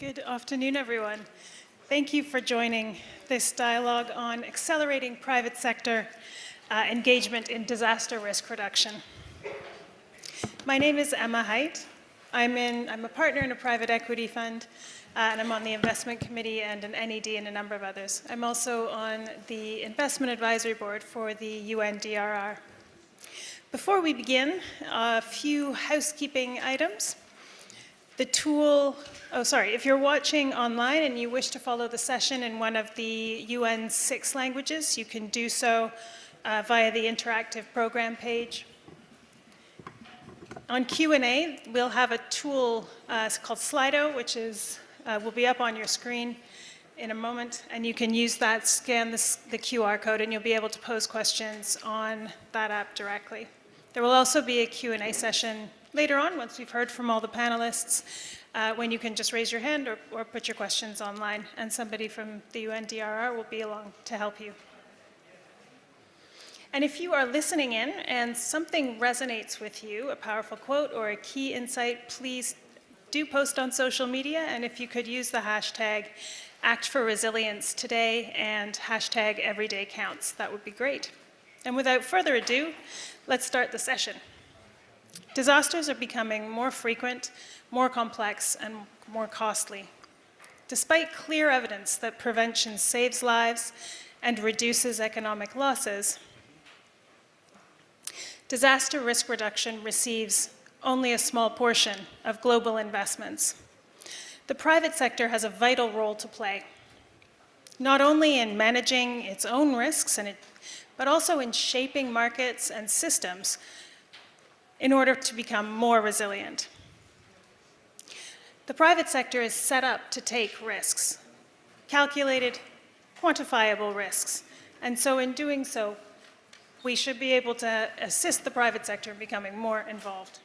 Good afternoon, everyone. Thank you for joining this dialogue on accelerating private sector engagement in disaster risk reduction. My name is Emma Haidt. I'm a partner in a private equity fund, and I'm on the investment committee and an NED and a number of others. I'm also on the investment advisory board for the UNDRR. Before we begin, a few housekeeping items. If you're watching online and you wish to follow the session in one of the UN 6 languages, you can do so via the interactive program page. On Q&A, we'll have a tool called Slido, which will be up on your screen in a moment, and you can use that, scan the QR code, and you'll be able to pose questions on that app directly. There will also be a Q&A session later on, once we've heard from all the panelists, when you can just raise your hand or put your questions online, and somebody from the UNDRR will be along to help you. And if you are listening in and something resonates with you, a powerful quote or a key insight, please do post on social media, and if you could use the hashtag #ActForResilience today and hashtag #EverydayCounts, that would be great. And without further ado, let's start the session. Disasters are becoming more frequent, more complex, and more costly. Despite clear evidence that prevention saves lives and reduces economic losses, disaster risk reduction receives only a small portion of global investments. The private sector has a vital role to play, not only in managing its own risks, but also in shaping markets and systems in order to become more resilient. The private sector is set up to take risks, calculated, quantifiable risks, and so in doing so, we should be able to assist the private sector in becoming more involved.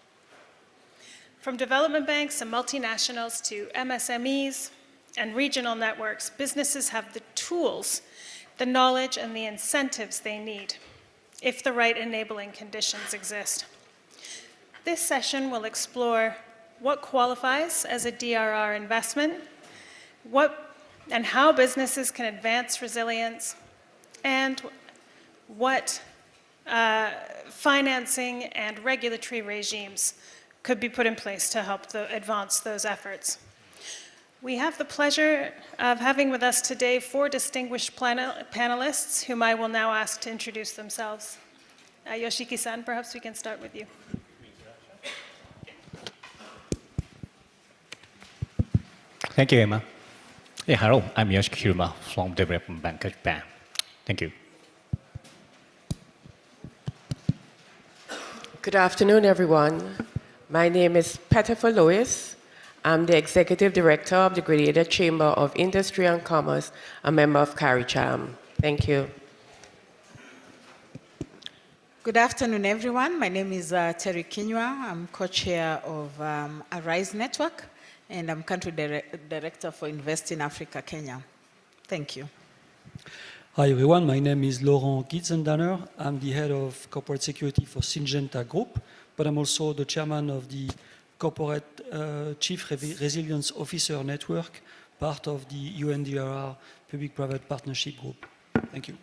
From development banks and multinationals to MSMEs and regional networks, businesses have the tools, the knowledge, and the incentives they need if the right enabling conditions exist. This session will explore what qualifies as a DRR investment, and how businesses can advance resilience, and what financing and regulatory regimes could be put in place to help advance those efforts. We have the pleasure of having with us today 4 distinguished panelists, whom I will now ask to introduce themselves. Yoshiki-san, perhaps we can start with you. Thank you, Emma. Hey, hello, I'm Yoshiki Hiruma from Development Bank of Japan. Thank you. Good afternoon, everyone. My name is Pettifer Lewis. I'm the Executive Director of the Grenada Chamber of Industry and Commerce, a member of CARICHAM. Thank you. Good afternoon, everyone. My name is Terry Kinywa. I'm co-chair of Arise Network, and I'm country director for Invest in Africa, Kenya. Thank you. Hi, everyone. My name is Laurent Gitzendanner. I'm the head of corporate security for Syngenta Group, but I'm also the chairman of the Corporate Chief Resilience Officer Network, part of the UNDRR Public-Private Partnership Group. Thank you.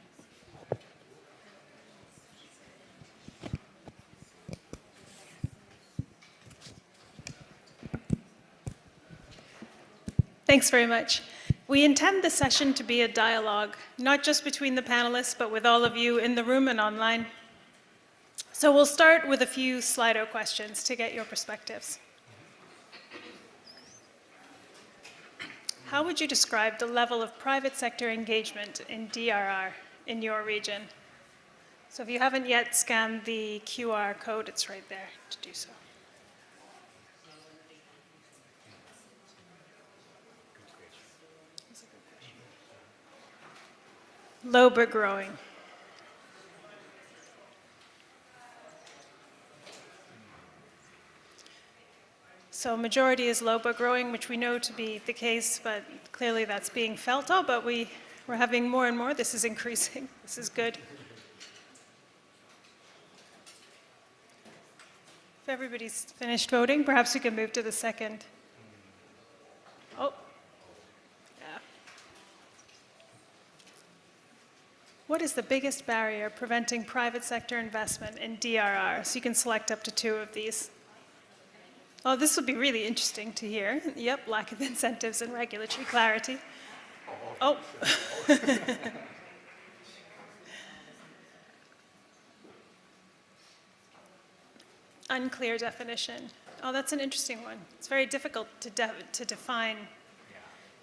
Thanks very much. We intend the session to be a dialogue, not just between the panelists, but with all of you in the room and online. So we'll start with a few Slido questions to get your perspectives. How would you describe the level of private sector engagement in DRR in your region? So if you haven't yet scanned the QR code, it's right there to do so. Low but growing. So majority is low but growing, which we know to be the case, but clearly that's being felt. Oh, but we're having more and more. This is increasing. This is good. If everybody's finished voting, perhaps we can move to the second. Oh, what is the biggest barrier preventing private sector investment in DRR? So you can select up to 2 of these. Oh, this would be really interesting to hear. Yep, lack of incentives and regulatory clarity. Oh. Unclear definition. Oh, that's an interesting one. It's very difficult to define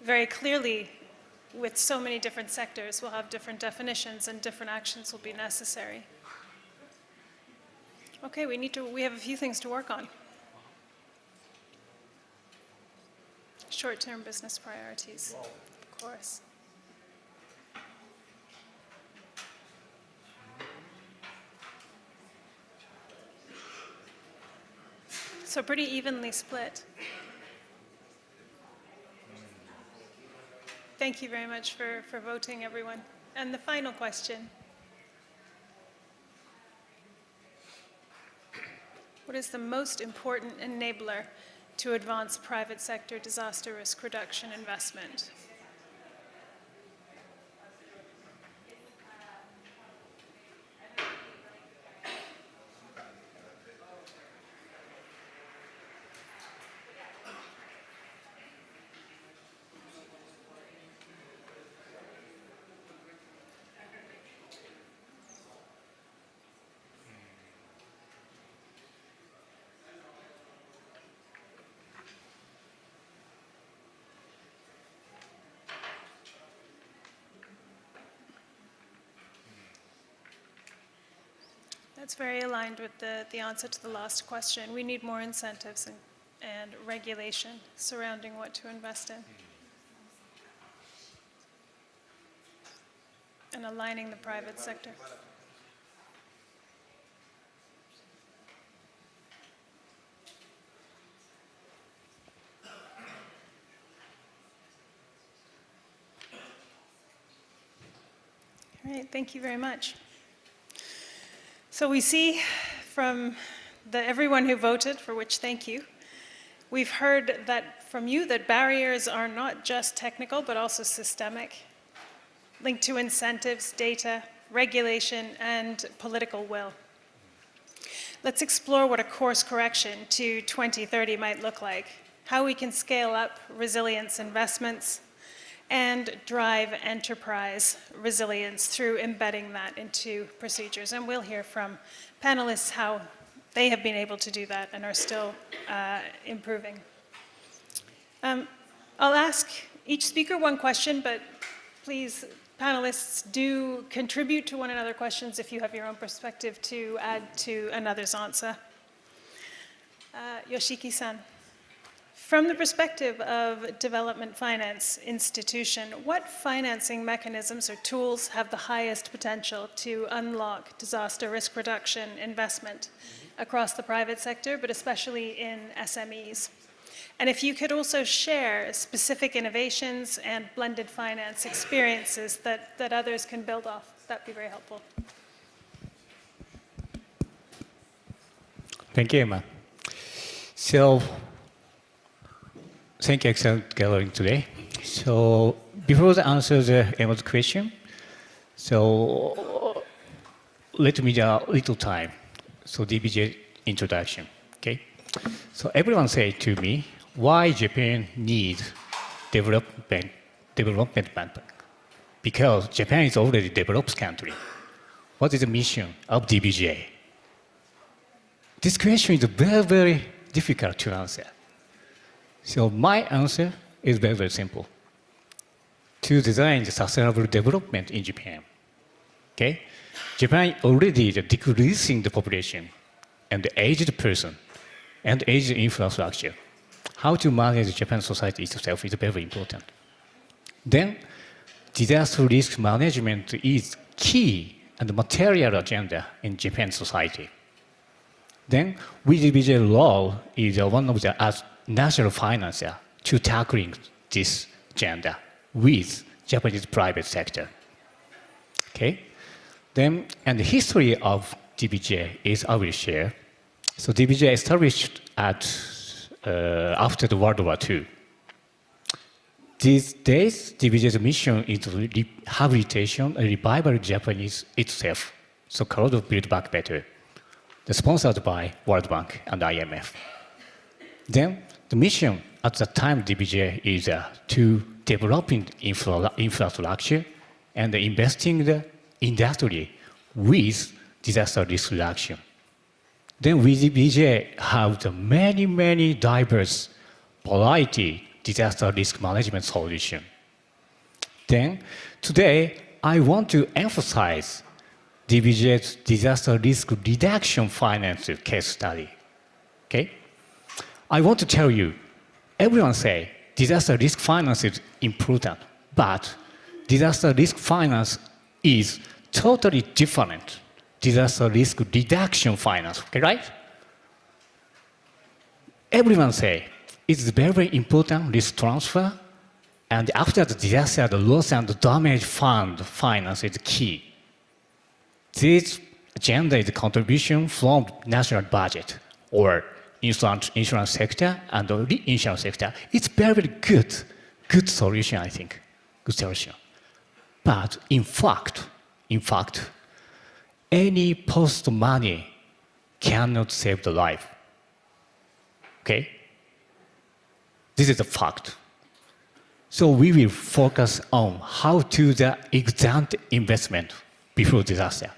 very clearly. With so many different sectors, we'll have different definitions and different actions will be necessary. Okay, we have a few things to work on. Short-term business priorities, of course. So pretty evenly split. Thank you very much for voting, everyone. And the final question. What is the most important enabler to advance private sector disaster risk reduction investment? That's very aligned with the answer to the last question. We need more incentives and regulation surrounding what to invest in. And aligning the private sector. All right, thank you very much. So we see from everyone who voted, for which thank you, we've heard that from you that barriers are not just technical, but also systemic, linked to incentives, data, regulation, and political will. Let's explore what a course correction to 2030 might look like, how we can scale up resilience investments, and drive enterprise resilience through embedding that into procedures. And we'll hear from panelists how they have been able to do that and are still improving. I'll ask each speaker one question, but please, panelists, do contribute to one another questions if you have your own perspective to add to another's answer. Yoshiki-san. From the perspective of development finance institution, what financing mechanisms or tools have the highest potential to unlock disaster risk reduction investment across the private sector, but especially in SMEs? And if you could also share specific innovations and blended finance experiences that others can build off, that'd be very helpful. Thank you, Emma. So, thank you, excellent gathering today. So, before I answer Emma's question, so let me a little time. So, DBJ introduction, okay? So, everyone say to me, why Japan needs development bank? Because Japan is already a developed country. What is the mission of DBJ? This question is very, very difficult to answer. So my answer is very, very simple. To design the sustainable development in Japan. Okay? Japan already is decreasing the population and the aged person and aged infrastructure. How to manage Japan society itself is very important. Then, disaster risk management is key and material agenda in Japan society. Then, DBJ law is one of the national financier to tackling this agenda with Japanese private sector. Okay? Then, and the history of DBJ is I will share. So DBJ established after the World War II. These days, DBJ's mission is rehabilitation and revival Japanese itself, so called Build Back Better, sponsored by World Bank and IMF. Then, the mission at the time DBJ is to developing infrastructure and investing the industry with disaster risk reduction. Then we DBJ have the many diverse variety disaster risk management solution. Then today I want to emphasize DBJ's disaster risk reduction finance case study. Okay? I want to tell you, everyone say disaster risk finance is important, but disaster risk finance is totally different. Disaster risk reduction finance, okay, right? Everyone say it's very important risk transfer, and after the disaster, the loss and damage fund finance is key. This agenda is a contribution from national budget or insurance sector and the reinsurance sector. It's very good solution, I think, good solution. But in fact, any post money cannot save the life. Okay? This is a fact. So we will focus on how to the exempt investment before disaster.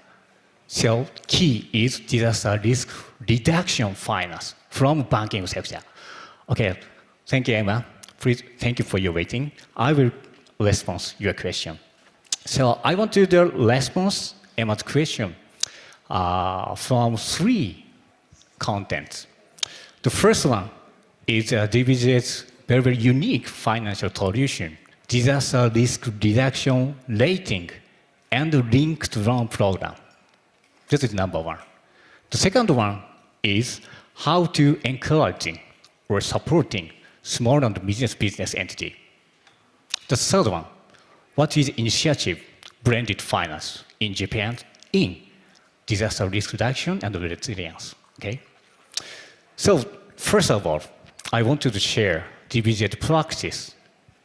So key is disaster risk reduction finance from banking sector. Okay, thank you, Emma. Please, thank you for your waiting. I will respond your question. So I want to do response Emma's question from 3 contents. The first one is DBJ's very unique financial solution, disaster risk reduction rating and linked loan program. This is number 1. The second one is how to encouraging or supporting small and business entity. The third one, what is initiative branded finance in Japan in disaster risk reduction and resilience. Okay? So first of all, I wanted to share DBJ's practice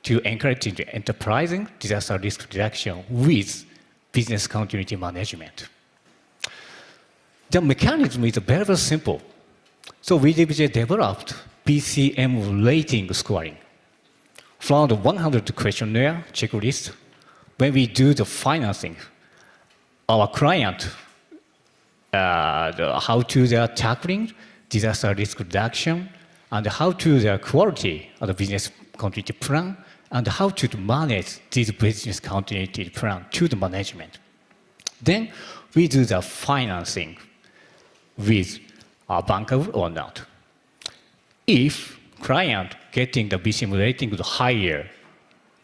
to encourage the enterprising disaster risk reduction with business continuity management. The mechanism is very simple. So we DBJ developed BCM rating scoring. From the 100 questionnaire checklist, when we do the financing, our client, how to the tackling disaster risk reduction, and how to the quality of the business continuity plan, and how to manage this business continuity plan to the management. Then we do the financing with a banker or not. If client getting the BCM rating higher,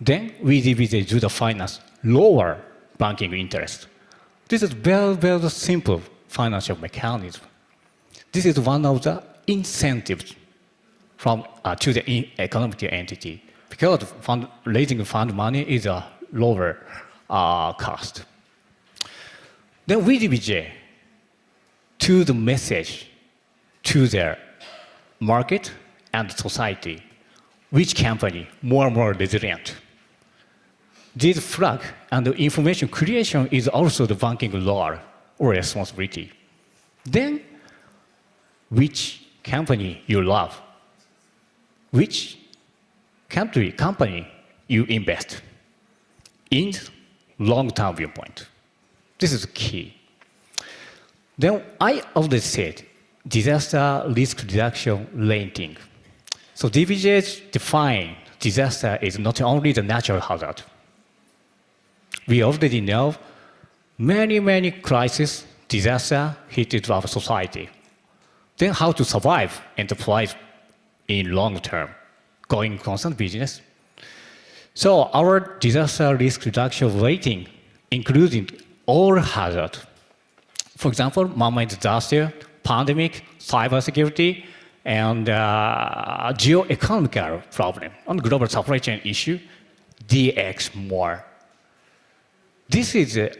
then we do the finance lower banking interest. This is very simple financial mechanism. This is one of the incentives from to the economic entity because raising fund money is a lower cost. Then we DBJ to the message to their market and society, which company more and more resilient. This flag and the information creation is also the banking law or responsibility. Then, which company you love, which company you invest in long-term viewpoint. This is key. Then I already said disaster risk reduction rating. So DBJ define disaster is not only the natural hazard. We already know many crises, disaster hit our society. Then how to survive enterprise in long term, going concern business. So our disaster risk reduction rating including all hazard. For example, man-made disaster, pandemic, cybersecurity, and geo-economical problem on global supply chain issue, DX more. This is a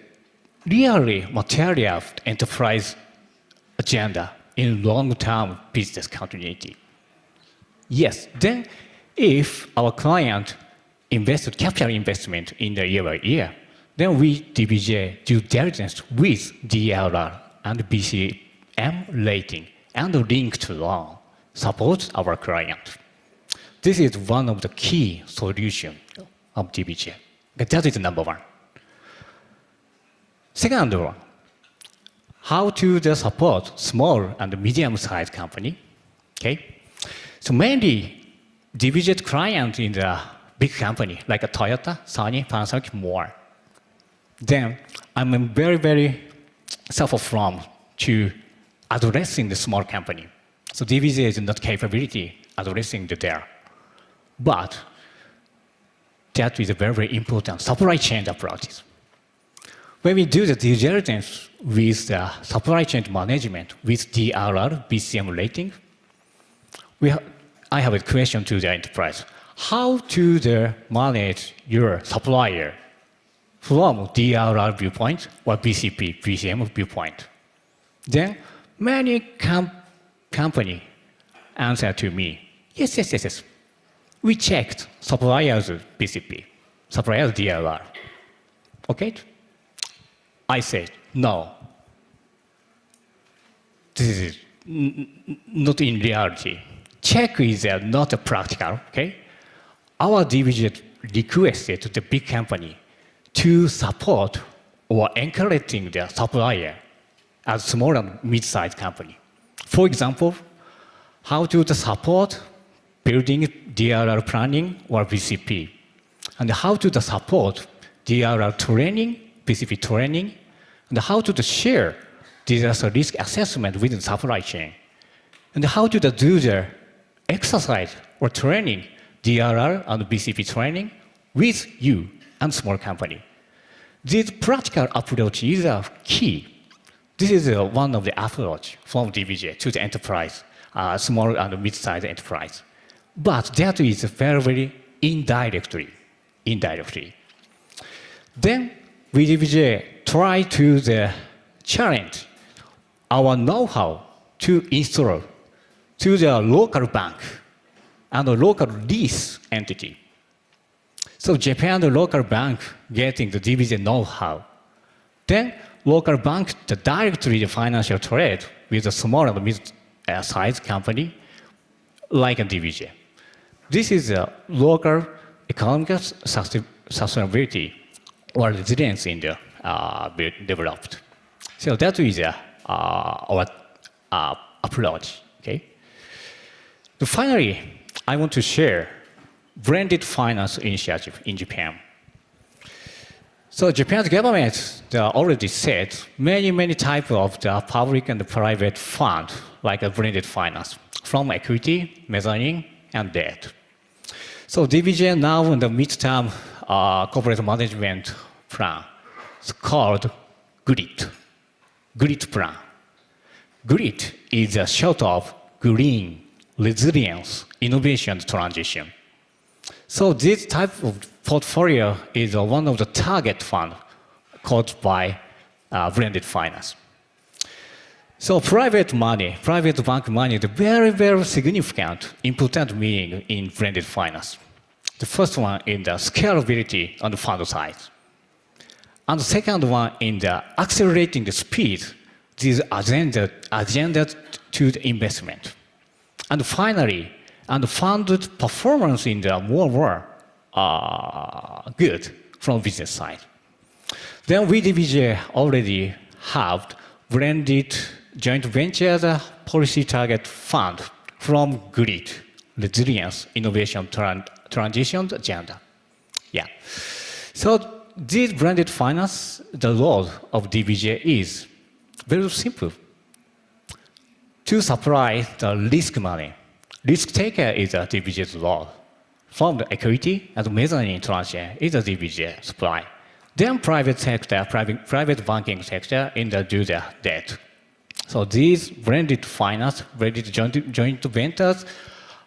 really material enterprise agenda in long-term business continuity. Yes, then if our client capital investment in the year by year. Then we, DBJ, do diligence with DLR and BCM rating and linked loan support our client. This is one of the key solutions of DBJ. That is number one. Second one, how to support small and medium-sized company. Okay, so mainly DBJ client in the big company like a Toyota, Sony, Panasonic, more. Then I'm very, very suffer from to addressing the small company. So DBJ is not capability addressing there. But that is a very, very important supply chain approach. When we do the due diligence with the supply chain management with DRR, BCM rating, I have a question to the enterprise. How to manage your supplier from DRR viewpoint or BCP, BCM viewpoint? Then many company answer to me, yes. We checked suppliers BCP, suppliers DRR. Okay? I said, no. This is not in reality. Check is not practical, okay? Our division requested the big company to support or encouraging their supplier as small and mid-sized company. For example, how to support building DRR planning or BCP, and how to support DRR training, BCP training, and how to share disaster risk assessment within supply chain, and how to do the exercise or training, DRR and BCP training with you and small company. This practical approach is a key. This is one of the approach from DBJ to the enterprise, small and mid-sized enterprise. But that is very, very indirectly. Then we DBJ try to challenge our know-how to install to the local bank and the local lease entity. So Japan, the local bank getting the DBJ know-how. Then local bank directly the financial trade with a small and mid-sized company like a DBJ. This is a local economic sustainability or resilience in the developed. So that is our approach. Okay. So finally, I want to share branded finance initiative in Japan. So Japan's government already said many types of the public and the private fund like a branded finance from equity, mezzanine, and debt. So DBJ now in the midterm corporate management plan, it's called GRIT plan. GRIT is a short of green, resilience, innovation, transition. So this type of portfolio is one of the target fund called by branded finance. So private bank money is very, very significant, important meaning in branded finance. The first one in the scalability on the fund side. And the second one in the accelerating the speed, this agenda to the investment. And finally, and funded performance in the more good from business side. Then we DBJ already have branded joint ventures policy target fund from GRIT, resilience, innovation, transition agenda. Yeah. So this branded finance, the role of DBJ is very simple. To supply the risk money. Risk taker is a DBJ's role. From the equity and mezzanine tranche is a DBJ supply. Then private sector, private banking sector in the do the debt. So these branded finance, branded joint ventures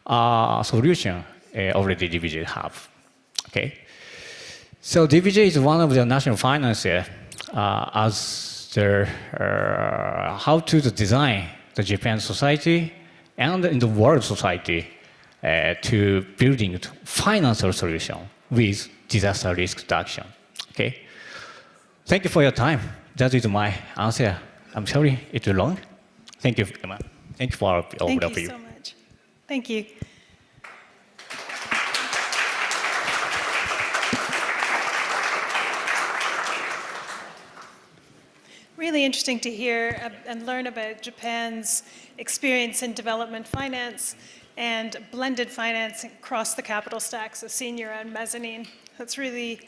solution already DBJ have. Okay. So DBJ is one of the national financier as the how to design the Japan society and in the world society to building financial solution with disaster risk reduction. Okay? Thank you for your time. That is my answer. I'm sorry it's long. Thank you, Emma. Thank you for all Thank of you you. so much. Thank you. Really interesting to hear and learn about Japan's experience in development finance and blended finance across the capital stacks of senior and mezzanine. That's really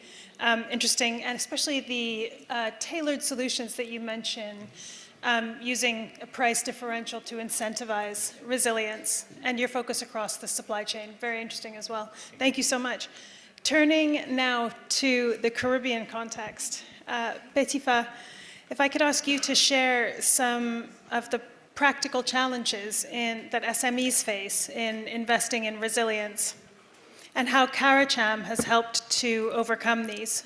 interesting, and especially the tailored solutions that you mentioned, using a price differential to incentivize resilience, and your focus across the supply chain. Very interesting as well. Thank you so much. Turning now to the Caribbean context. Betifa, if I could ask you to share some of the practical challenges that SMEs face in investing in resilience, and how CARICHAM has helped to overcome these.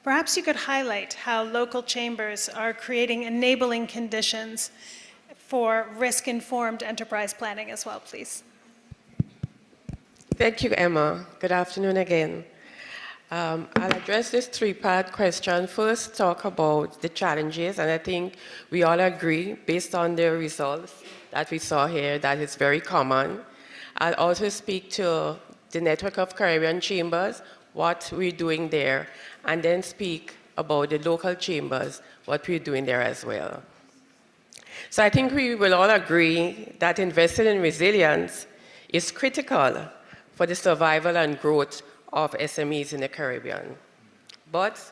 Perhaps you could highlight how local chambers are creating enabling conditions for risk-informed enterprise planning as well, please. Thank you, Emma. Good afternoon again. I'll address this three-part question. First, talk about the challenges, and I think we all agree, based on the results that we saw here, that it's very common. I'll also speak to the network of Caribbean chambers, what we're doing there, and then speak about the local chambers, what we're doing there as well. So I think we will all agree that investing in resilience is critical for the survival and growth of SMEs in the Caribbean. But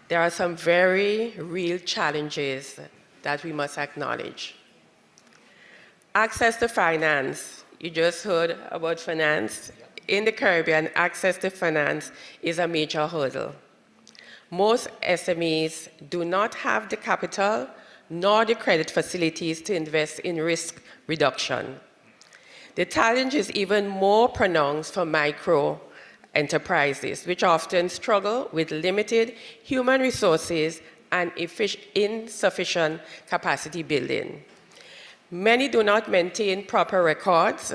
there are some very real challenges that we must acknowledge. Access to finance. You just heard about finance. In the Caribbean, access to finance is a major hurdle. Most SMEs do not have the capital nor the credit facilities to invest in risk reduction. The challenge is even more pronounced for micro enterprises, which often struggle with limited human resources and insufficient capacity building. Many do not maintain proper records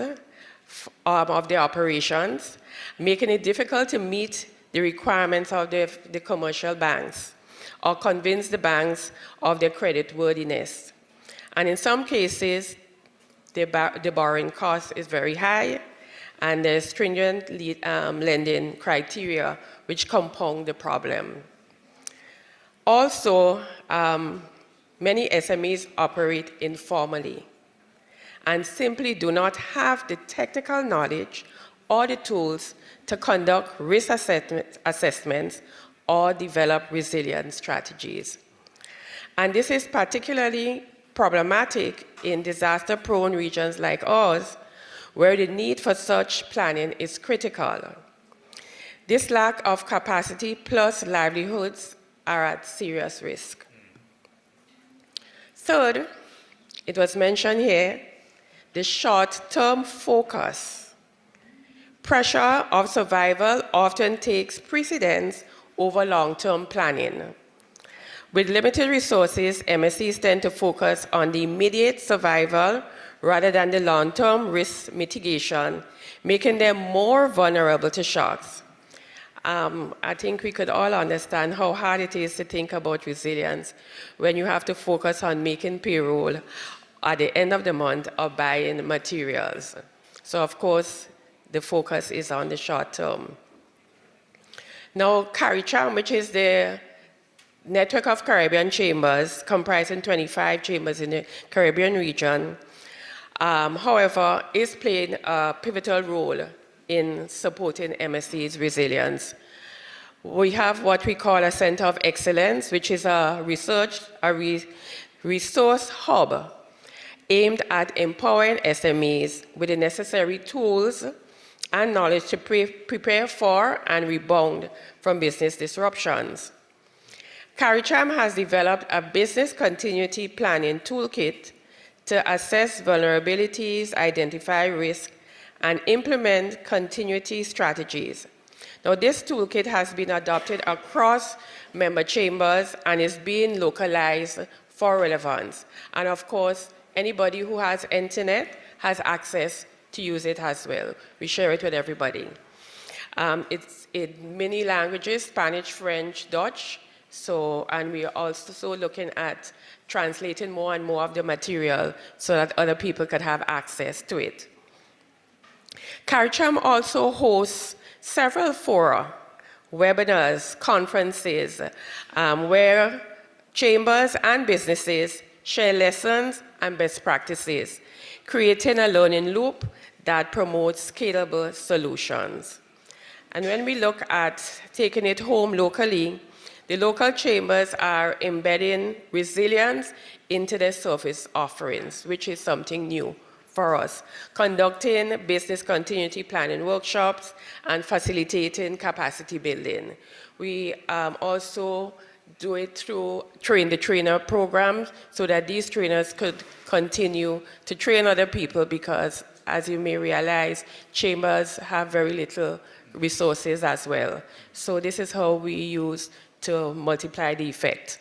of their operations, making it difficult to meet the requirements of the commercial banks or convince the banks of their creditworthiness. And in some cases, the borrowing cost is very high, and there's stringent lending criteria which compound the problem. Also, many SMEs operate informally and simply do not have the technical knowledge or the tools to conduct risk assessments or develop resilience strategies. And this is particularly problematic in disaster-prone regions like ours, where the need for such planning is critical. This lack of capacity plus livelihoods are at serious risk. Third, it was mentioned here, the short-term focus. Pressure of survival often takes precedence over long-term planning. With limited resources, MSCs tend to focus on the immediate survival rather than the long-term risk mitigation, making them more vulnerable to shocks. I think we could all understand how hard it is to think about resilience when you have to focus on making payroll at the end of the month or buying materials. So of course, the focus is on the short term. Now, CARICHAM, which is the network of Caribbean chambers, comprising 25 chambers in the Caribbean region, however, is playing a pivotal role in supporting MSC's resilience. We have what we call a Center of Excellence, which is a resource hub aimed at empowering SMEs with the necessary tools and knowledge to prepare for and rebound from business disruptions. CARICHAM has developed a business continuity planning toolkit to assess vulnerabilities, identify risk, and implement continuity strategies. Now, this toolkit has been adopted across member chambers and is being localized for relevance. And of course, anybody who has internet has access to use it as well. We share it with everybody. It's in many languages, Spanish, French, Dutch. So, and we are also looking at translating more and more of the material so that other people could have access to it. CARICHAM also hosts several fora, webinars, conferences, where chambers and businesses share lessons and best practices, creating a learning loop that promotes scalable solutions. And when we look at taking it home locally, the local chambers are embedding resilience into their service offerings, which is something new for us, conducting business continuity planning workshops and facilitating capacity building. We also do it through train-the-trainer programs so that these trainers could continue to train other people because, as you may realize, chambers have very little resources as well. So this is how we use to multiply the effect.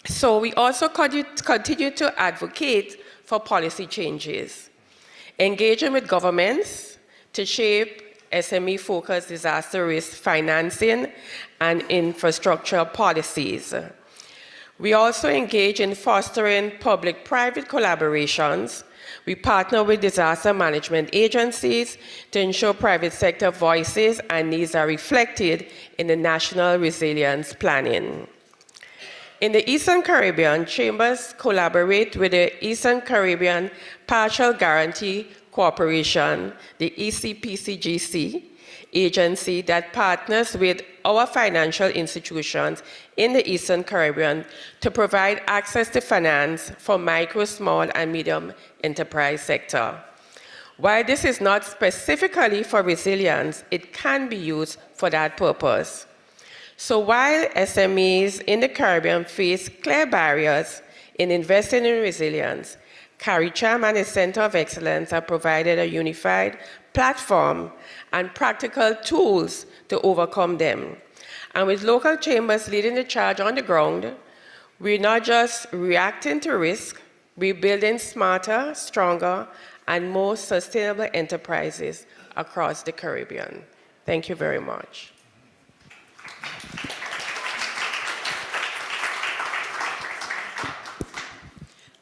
So we also continue to advocate for policy changes, engaging with governments to shape SME-focused disaster risk financing and infrastructure policies. We also engage in fostering public-private collaborations. We partner with disaster management agencies to ensure private sector voices and needs are reflected in the national resilience planning. In the Eastern Caribbean, chambers collaborate with the Eastern Caribbean Partial Guarantee Corporation, the ECPCGC agency that partners with our financial institutions in the Eastern Caribbean to provide access to finance for micro, small, and medium enterprise sector. While this is not specifically for resilience, it can be used for that purpose. So while SMEs in the Caribbean face clear barriers in investing in resilience, CARICHAM and the Center of Excellence have provided a unified platform and practical tools to overcome them. And with local chambers leading the charge on the ground, we're not just reacting to risk, we're building smarter, stronger, and more sustainable enterprises across the Caribbean. Thank you very much.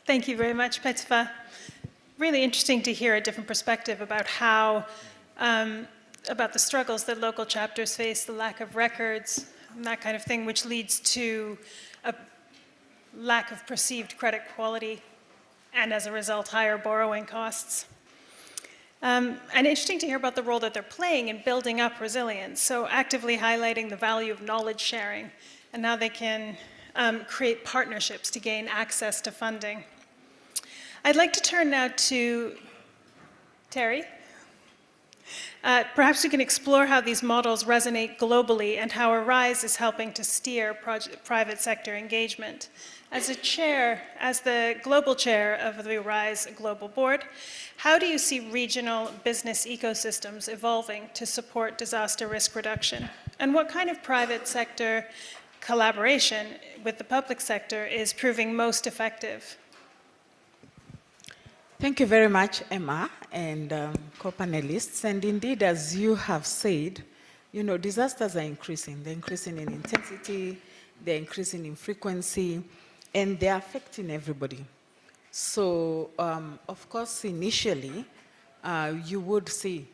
Thank you very much, Petifa. Really interesting to hear a different perspective about how, about the struggles that local chapters face, the lack of records, and that kind of thing, which leads to a lack of perceived credit quality, and as a result, higher borrowing costs. And interesting to hear about the role that they're playing in building up resilience, so actively highlighting the value of knowledge sharing and how they can create partnerships to gain access to funding. I'd like to turn now to Terry. Perhaps we can explore how these models resonate globally and how Arise is helping to steer private sector engagement. As the global chair of the Arise Global Board, how do you see regional business ecosystems evolving to support disaster risk reduction? And what kind of private sector collaboration with the public sector is proving most effective? Thank you very much, Emma, and co-panelists. And indeed, as you have said, you know, disasters are increasing. They're increasing in intensity, they're increasing in frequency, and they're affecting everybody. So, of course, initially, you would see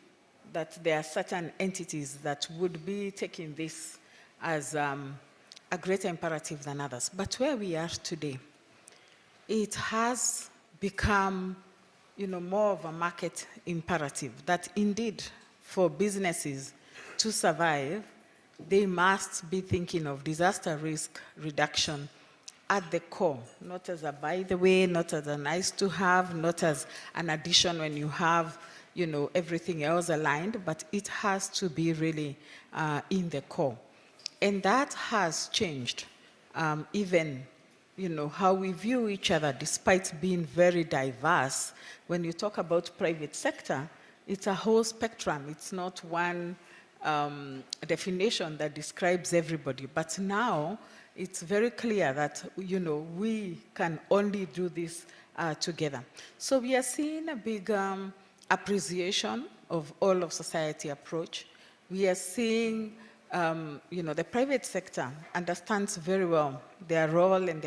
that there are certain entities that would be taking this as a greater imperative than others. But where we are today, it has become, you know, more of a market imperative that indeed for businesses to survive, they must be thinking of disaster risk reduction at the core, not as a by the way, not as a nice to have, not as an addition when you have, you know, everything else aligned, but it has to be really in the core. And that has changed even, you know, how we view each other despite being very diverse. When you talk about private sector, it's a whole spectrum. It's not one definition that describes everybody. But now it's very clear that, you know, we can only do this together. So we are seeing a big appreciation of all of society approach. we are seeing, the private sector understands very well their role and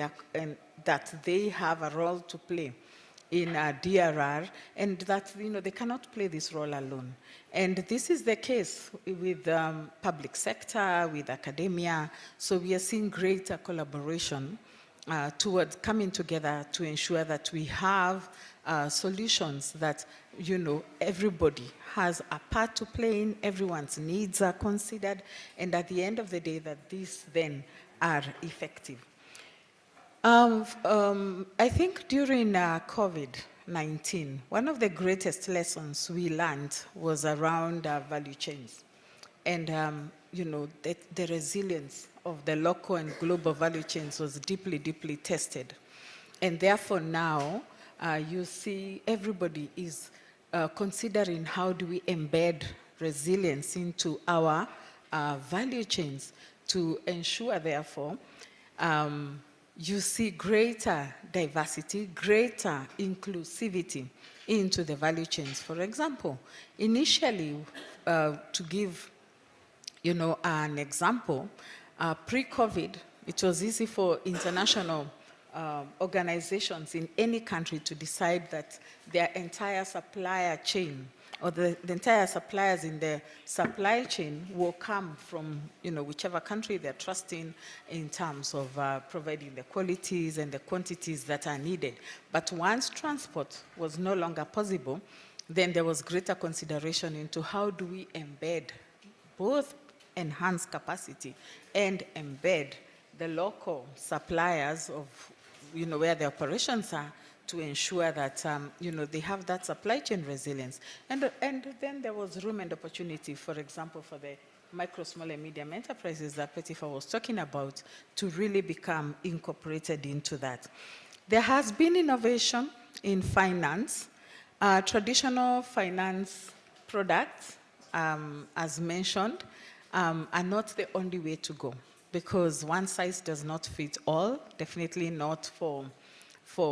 that they have a role to play in DRR, and that they cannot play this role alone. And this is the case with public sector, with academia. So we are seeing greater collaboration towards coming together to ensure that we have solutions that everybody has a part to play in, everyone's needs are considered, and at the end of the day that these then are effective. I think during COVID-19, one of the greatest lessons we learned was around value chains. And, the resilience of the local and global value chains was deeply, deeply tested. And therefore now, you see everybody is considering how do we embed resilience into our value chains to ensure, therefore, you see greater diversity, greater inclusivity into the value chains. For example, initially, to give an example, pre-COVID, it was easy for international organizations in any country to decide that their entire supplier chain or the entire suppliers in the supply chain will come from whichever country they're trusting in terms of providing the qualities and the quantities that are needed. But once transport was no longer possible, then there was greater consideration into how do we embed both enhance capacity and embed the local suppliers of where the operations are to ensure that they have that supply chain resilience. And then there was room and opportunity, for example, for the micro, small, and medium enterprises that Petifa was talking about to really become incorporated into that. There has been innovation in finance. Traditional finance products, as mentioned, are not the only way to go, because one size does not fit all, definitely not for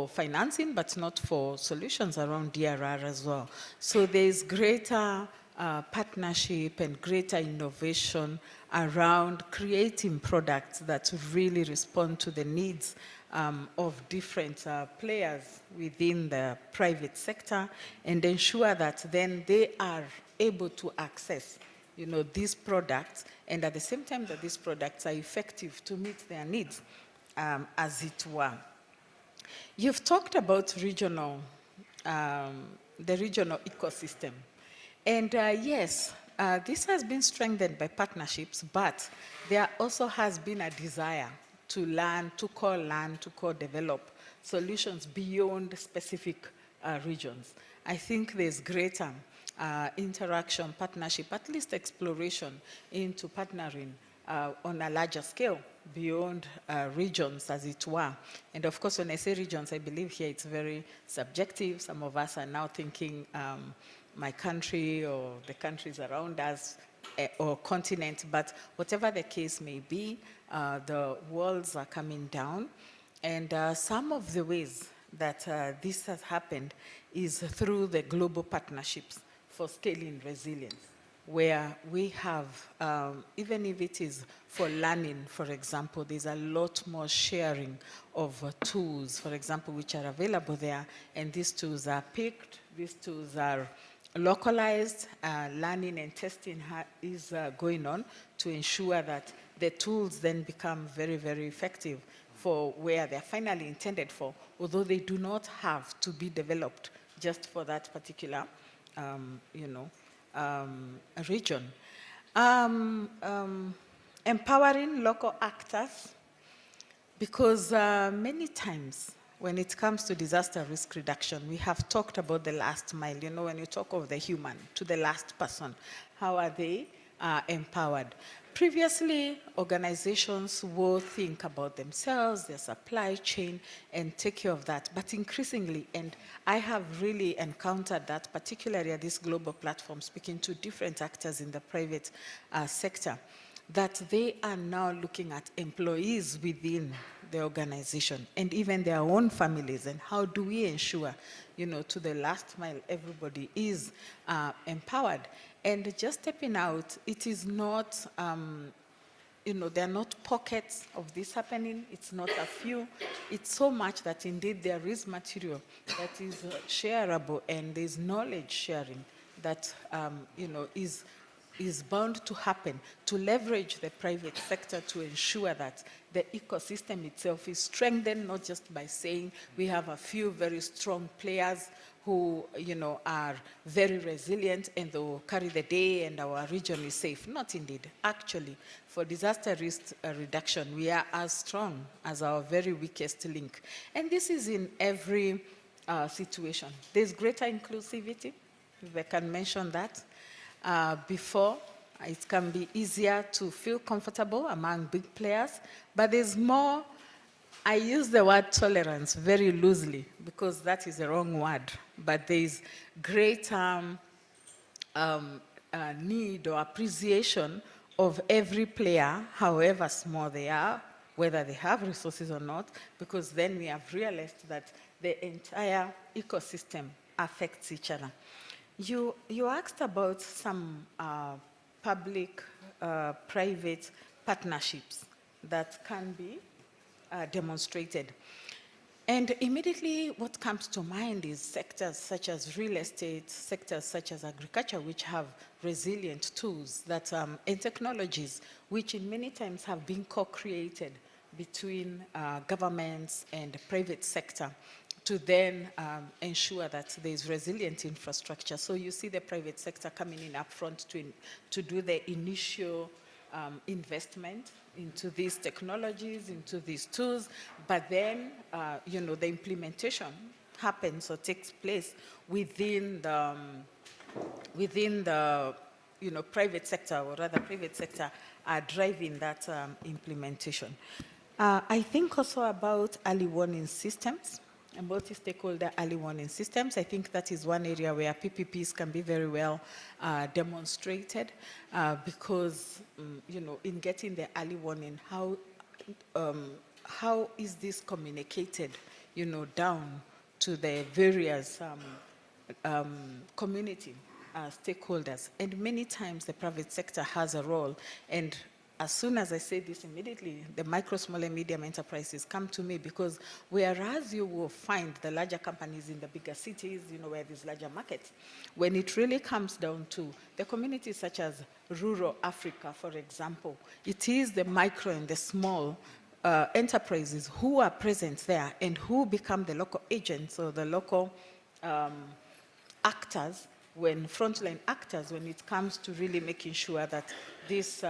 financing, but not for solutions around DRR as well. So there's greater partnership and greater innovation around creating products that really respond to the needs of different players within the private sector, and ensure that then they are able to access these products, and at the same time that these products are effective to meet their needs, as it were. You've talked about the regional ecosystem. And yes, this has been strengthened by partnerships, but there also has been a desire to learn, to co-develop solutions beyond specific regions. I think there's greater interaction, partnership, at least exploration into partnering on a larger scale beyond regions, as it were. And of course, when I say regions, I believe here it's very subjective. Some of us are now thinking my country or the countries around us or continent, but whatever the case may be, the worlds are coming down. And some of the ways that this has happened is through the global partnerships for scaling resilience, where we have, even if it is for learning, for example, there's a lot more sharing of tools, for example, which are available there, and these tools are picked, these tools are localized, learning and testing is going on to ensure that the tools then become very, very effective for where they're finally intended for, although they do not have to be developed just for that particular region. Empowering local actors, because many times when it comes to disaster risk reduction, we have talked about the last mile. When you talk of the human to the last person, how are they empowered? Previously, organizations will think about themselves, their supply chain, and take care of that. But increasingly, and I have really encountered that, particularly at this global platform, speaking to different actors in the private sector, that they are now looking at employees within the organization and even their own families, and how do we ensure, to the last mile, everybody is empowered. And just stepping out, it is not, there are not pockets of this happening. It's not a few. It's so much that indeed there is material that is shareable, and there's knowledge sharing that, is bound to happen, to leverage the private sector to ensure that the ecosystem itself is strengthened, not just by saying we have a few very strong players who, are very resilient and they will carry the day and our region is safe. Not indeed. Actually, for disaster risk reduction, we are as strong as our very weakest link. And this is in every situation. There's greater inclusivity, if I can mention that. Before, it can be easier to feel comfortable among big players, but there's more. I use the word tolerance very loosely because that is the wrong word, but there's great need or appreciation of every player, however small they are, whether they have resources or not, because then we have realized that the entire ecosystem affects each other. You asked about some public-private partnerships that can be demonstrated. And immediately what comes to mind is sectors such as real estate, sectors such as agriculture, which have resilient tools that, and technologies, which in many times have been co-created between governments and the private sector to then ensure that there's resilient infrastructure. So you see the private sector coming in upfront to do the initial investment into these technologies, into these tools, but then, the implementation happens or takes place within the, private sector, or rather private sector are driving that implementation. I think also about early warning systems and multi-stakeholder early warning systems. I think that is one area where PPPs can be very well demonstrated because, in getting the early warning, how is this communicated, down to the various community stakeholders. And many times the private sector has a role, and as soon as I say this, immediately the micro, small, and medium enterprises come to me, because whereas you will find the larger companies in the bigger cities, where there's larger markets, when it really comes down to the communities such as rural Africa, for example, it is the micro and the small enterprises who are present there and who become the local agents or the local actors, frontline actors, when it comes to really making sure that this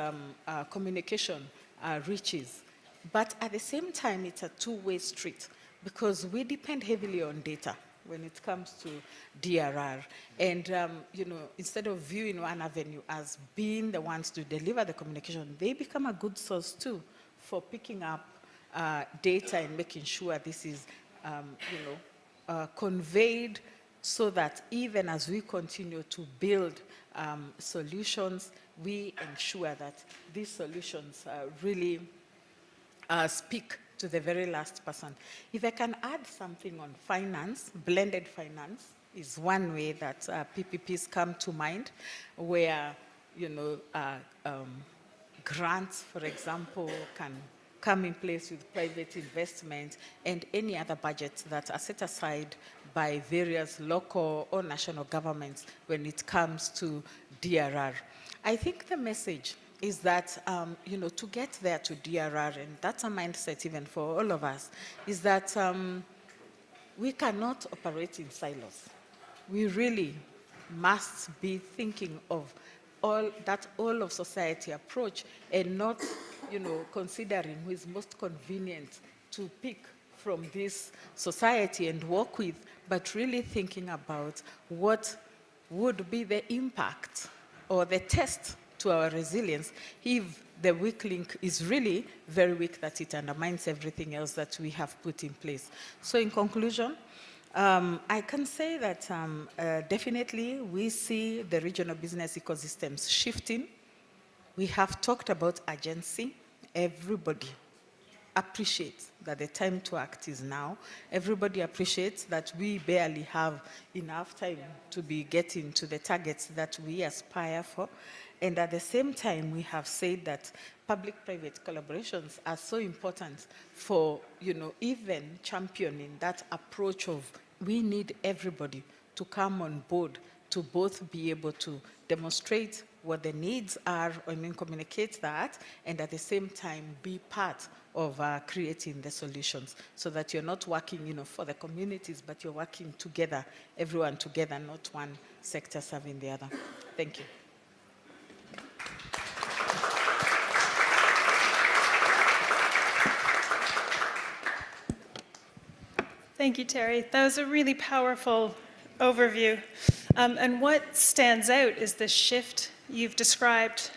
communication reaches. But at the same time, it's a two-way street, because we depend heavily on data when it comes to DRR. And, instead of viewing one avenue as being the ones to deliver the communication, they become a good source too for picking up data and making sure this is, conveyed, so that even as we continue to build solutions, we ensure that these solutions really speak to the very last person. If I can add something on finance, blended finance is one way that PPPs come to mind, where, grants, for example, can come in place with private investment and any other budgets that are set aside by various local or national governments when it comes to DRR. I think the message is that, to get there to DRR, and that's a mindset even for all of us, is that we cannot operate in silos. We really must be thinking of all of society approach, and not, considering who is most convenient to pick from this society and work with, but really thinking about what would be the impact or the test to our resilience if the weak link is really very weak, that it undermines everything else that we have put in place. So in conclusion, I can say that definitely we see the regional business ecosystems shifting. We have talked about urgency. Everybody appreciate that the time to act is now. Everybody appreciates that we barely have enough time to be getting to the targets that we aspire for. And at the same time, we have said that public-private collaborations are so important for, even championing that approach of we need everybody to come on board to both be able to demonstrate what the needs are, communicate that, and at the same time be part of creating the solutions so that you're not working, for the communities, but you're working together, everyone together, not one sector serving the other. Thank you. Thank you, Terry. That was a really powerful overview. And what stands out is the shift you've described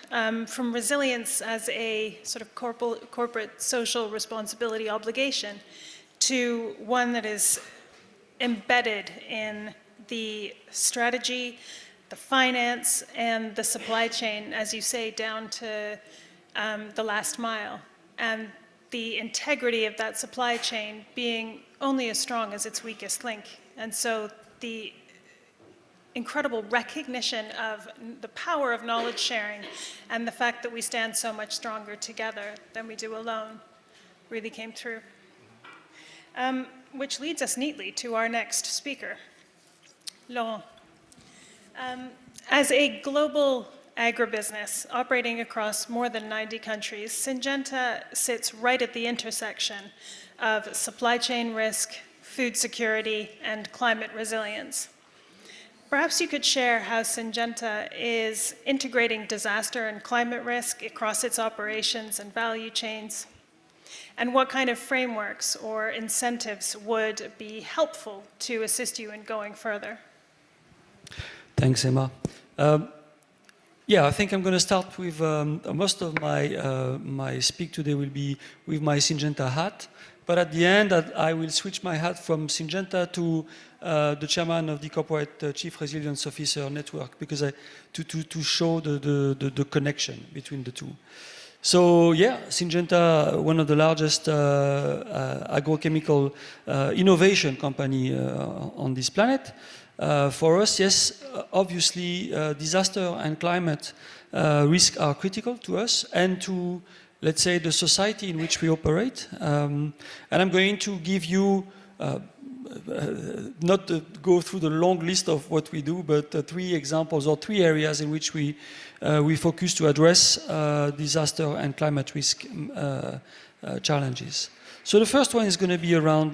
from resilience as a sort of corporate social responsibility obligation to one that is embedded in the strategy, the finance, and the supply chain, as you say, down to the last mile. And the integrity of that supply chain being only as strong as its weakest link. And so the incredible recognition of the power of knowledge sharing and the fact that we stand so much stronger together than we do alone really came through. Which leads us neatly to our next speaker, Laurent. As a global agribusiness operating across more than 90 countries, Syngenta sits right at the intersection of supply chain risk, food security, and climate resilience. Perhaps you could share how Syngenta is integrating disaster and climate risk across its operations and value chains, and what kind of frameworks or incentives would be helpful to assist you in going further. Thanks, Emma. I think I'm going to start with most of my speak today will be with my Syngenta hat. But at the end, I will switch my hat from Syngenta to the chairman of the Corporate Chief Resilience Officer Network, because to show the connection between the two. So Syngenta, one of the largest agrochemical innovation company on this planet. For us, yes, obviously, disaster and climate risk are critical to us and to, let's say, the society in which we operate. And I'm going to give you, not to go through the long list of what we do, but 3 examples or 3 areas in which we focus to address disaster and climate risk challenges. So the first one is going to be around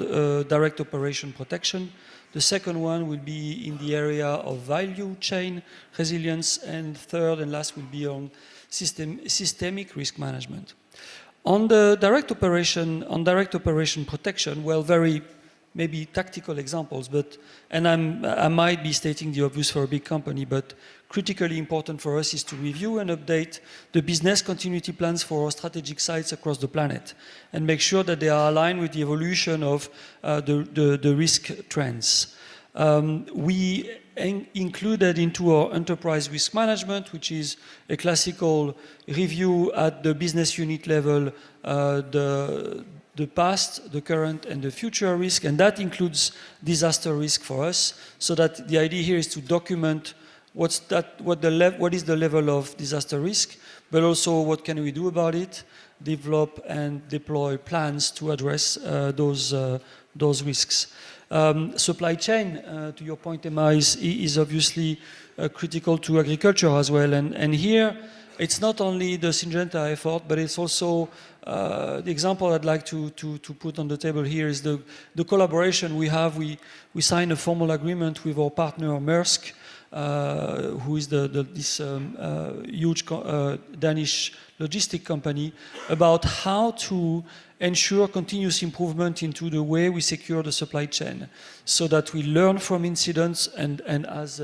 direct operation protection. The second one will be in the area of value chain resilience, and third and last will be on systemic risk management. On the direct operation protection, well, very maybe tactical examples, and I might be stating the obvious for a big company, but critically important for us is to review and update the business continuity plans for our strategic sites across the planet and make sure that they are aligned with the evolution of the risk trends. We included into our enterprise risk management, which is a classical review at the business unit level, the past, the current, and the future risk, and that includes disaster risk for us. So that the idea here is to document what is the level of disaster risk, but also what can we do about it, develop and deploy plans to address those risks. Supply chain, to your point, Emma, is obviously critical to agriculture as well. And here, it's not only the Syngenta effort, but it's also the example I'd like to put on the table here is the collaboration we have. We signed a formal agreement with our partner Maersk, who is this huge Danish logistic company, about how to ensure continuous improvement into the way we secure the supply chain, so that we learn from incidents, and as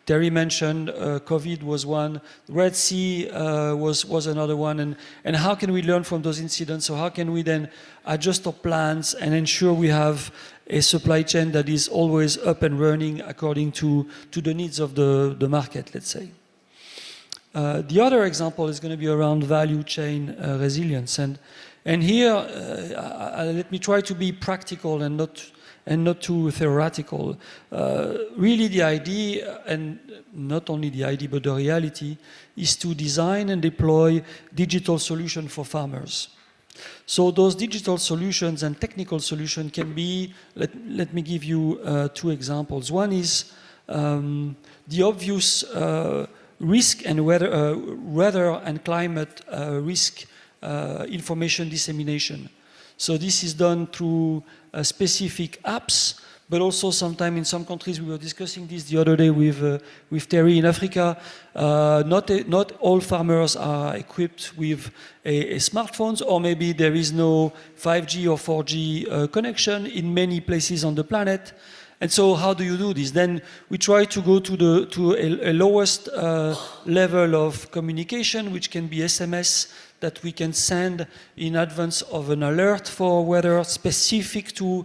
Terry mentioned, COVID was one, Red Sea was another one, and how can we learn from those incidents? So how can we then adjust our plans and ensure we have a supply chain that is always up and running according to the needs of the market, let's say. The other example is going to be around value chain resilience, And here, let me try to be practical and not too theoretical. Really the idea, and not only the idea but the reality, is to design and deploy digital solutions for farmers. So those digital solutions and technical solutions can be, let me give you two examples. One is the obvious risk and weather and climate risk information dissemination. So this is done through specific apps, but also sometimes in some countries, we were discussing this the other day with Terry in Africa, not all farmers are equipped with a smartphones, or maybe there is no 5G or 4G connection in many places on the planet. And so how do you do this? Then we try to go to a lowest level of communication, which can be SMS, that we can send in advance of an alert for weather specific to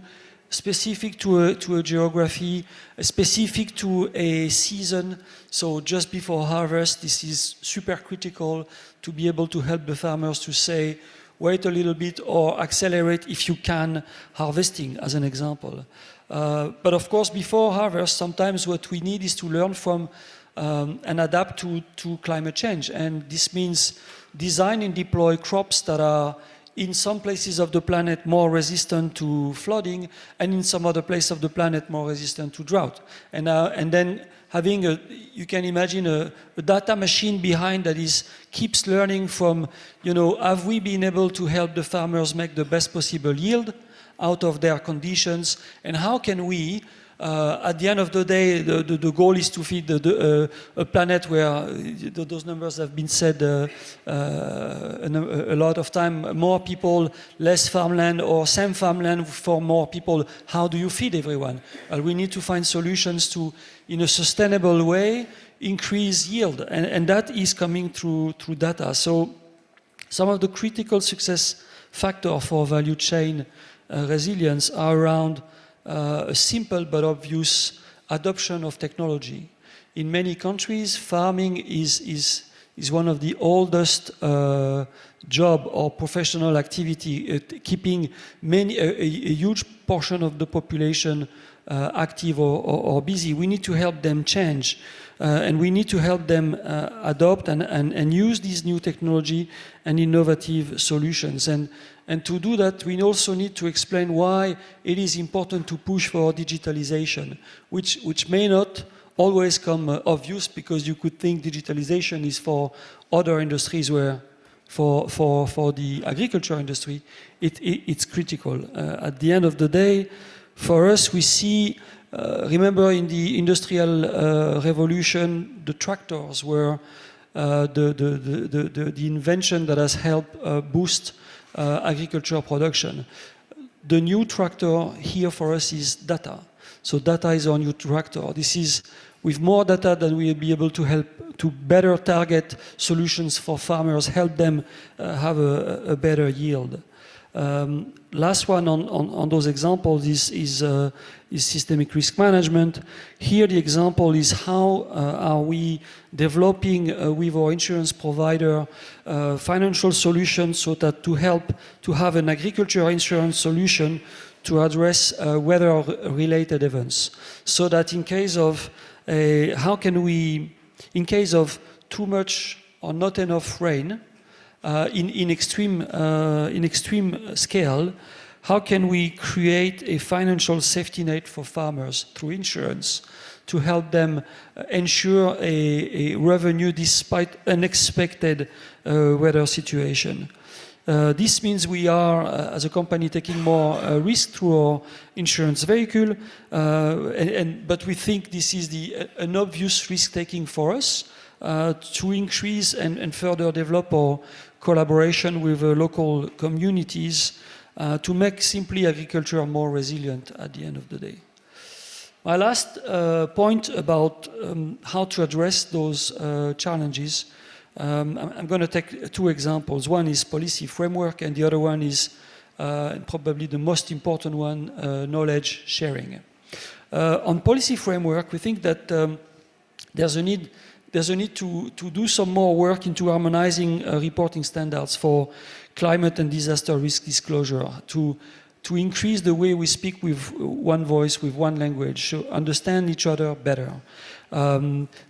a geography, specific to a season. So just before harvest, this is super critical to be able to help the farmers to say, wait a little bit or accelerate if you can harvesting, as an example. But of course, before harvest, sometimes what we need is to learn from and adapt to climate change. And this means design and deploy crops that are in some places of the planet more resistant to flooding, and in some other place of the planet more resistant to drought. And then having you can imagine a data machine behind that keeps learning from, have we been able to help the farmers make the best possible yield out of their conditions, and how can we, at the end of the day, the goal is to feed a planet where those numbers have been said a lot of time, more people, less farmland, or same farmland for more people. How do you feed everyone? We need to find solutions to, in a sustainable way, increase yield, and that is coming through data. So some of the critical success factors for value chain resilience are around a simple but obvious adoption of technology. In many countries, farming is one of the oldest job or professional activity, keeping a huge portion of the population active or busy. We need to help them change, and we need to help them adopt and use these new technology and innovative solutions. And to do that, we also need to explain why it is important to push for digitalization, which may not always come obvious, because you could think digitalization is for other industries, where for the agriculture industry, it's critical. At the end of the day, for us, we see, remember in the industrial revolution, the tractors were the invention that has helped boost agriculture production. The new tractor here for us is data. So data is our new tractor. This is with more data that we will be able to help to better target solutions for farmers, help them have a better yield. Last one on those examples is systemic risk management. Here the example is how are we developing with our insurance provider financial solutions, so that to help to have an agriculture insurance solution to address weather-related events, so that in case of in case of too much or not enough rain, in extreme scale, how can we create a financial safety net for farmers through insurance to help them ensure a revenue despite unexpected weather situation? This means we are, as a company, taking more risk through our insurance vehicle, but we think this is an obvious risk-taking for us to increase and further develop our collaboration with local communities to make simply agriculture more resilient at the end of the day. My last point about how to address those challenges, I'm going to take two examples. One is policy framework, and the other one is probably the most important one, knowledge sharing. On policy framework, we think that there's there's a need to do some more work into harmonizing reporting standards for climate and disaster risk disclosure, to increase the way we speak with one voice, with one language, to understand each other better.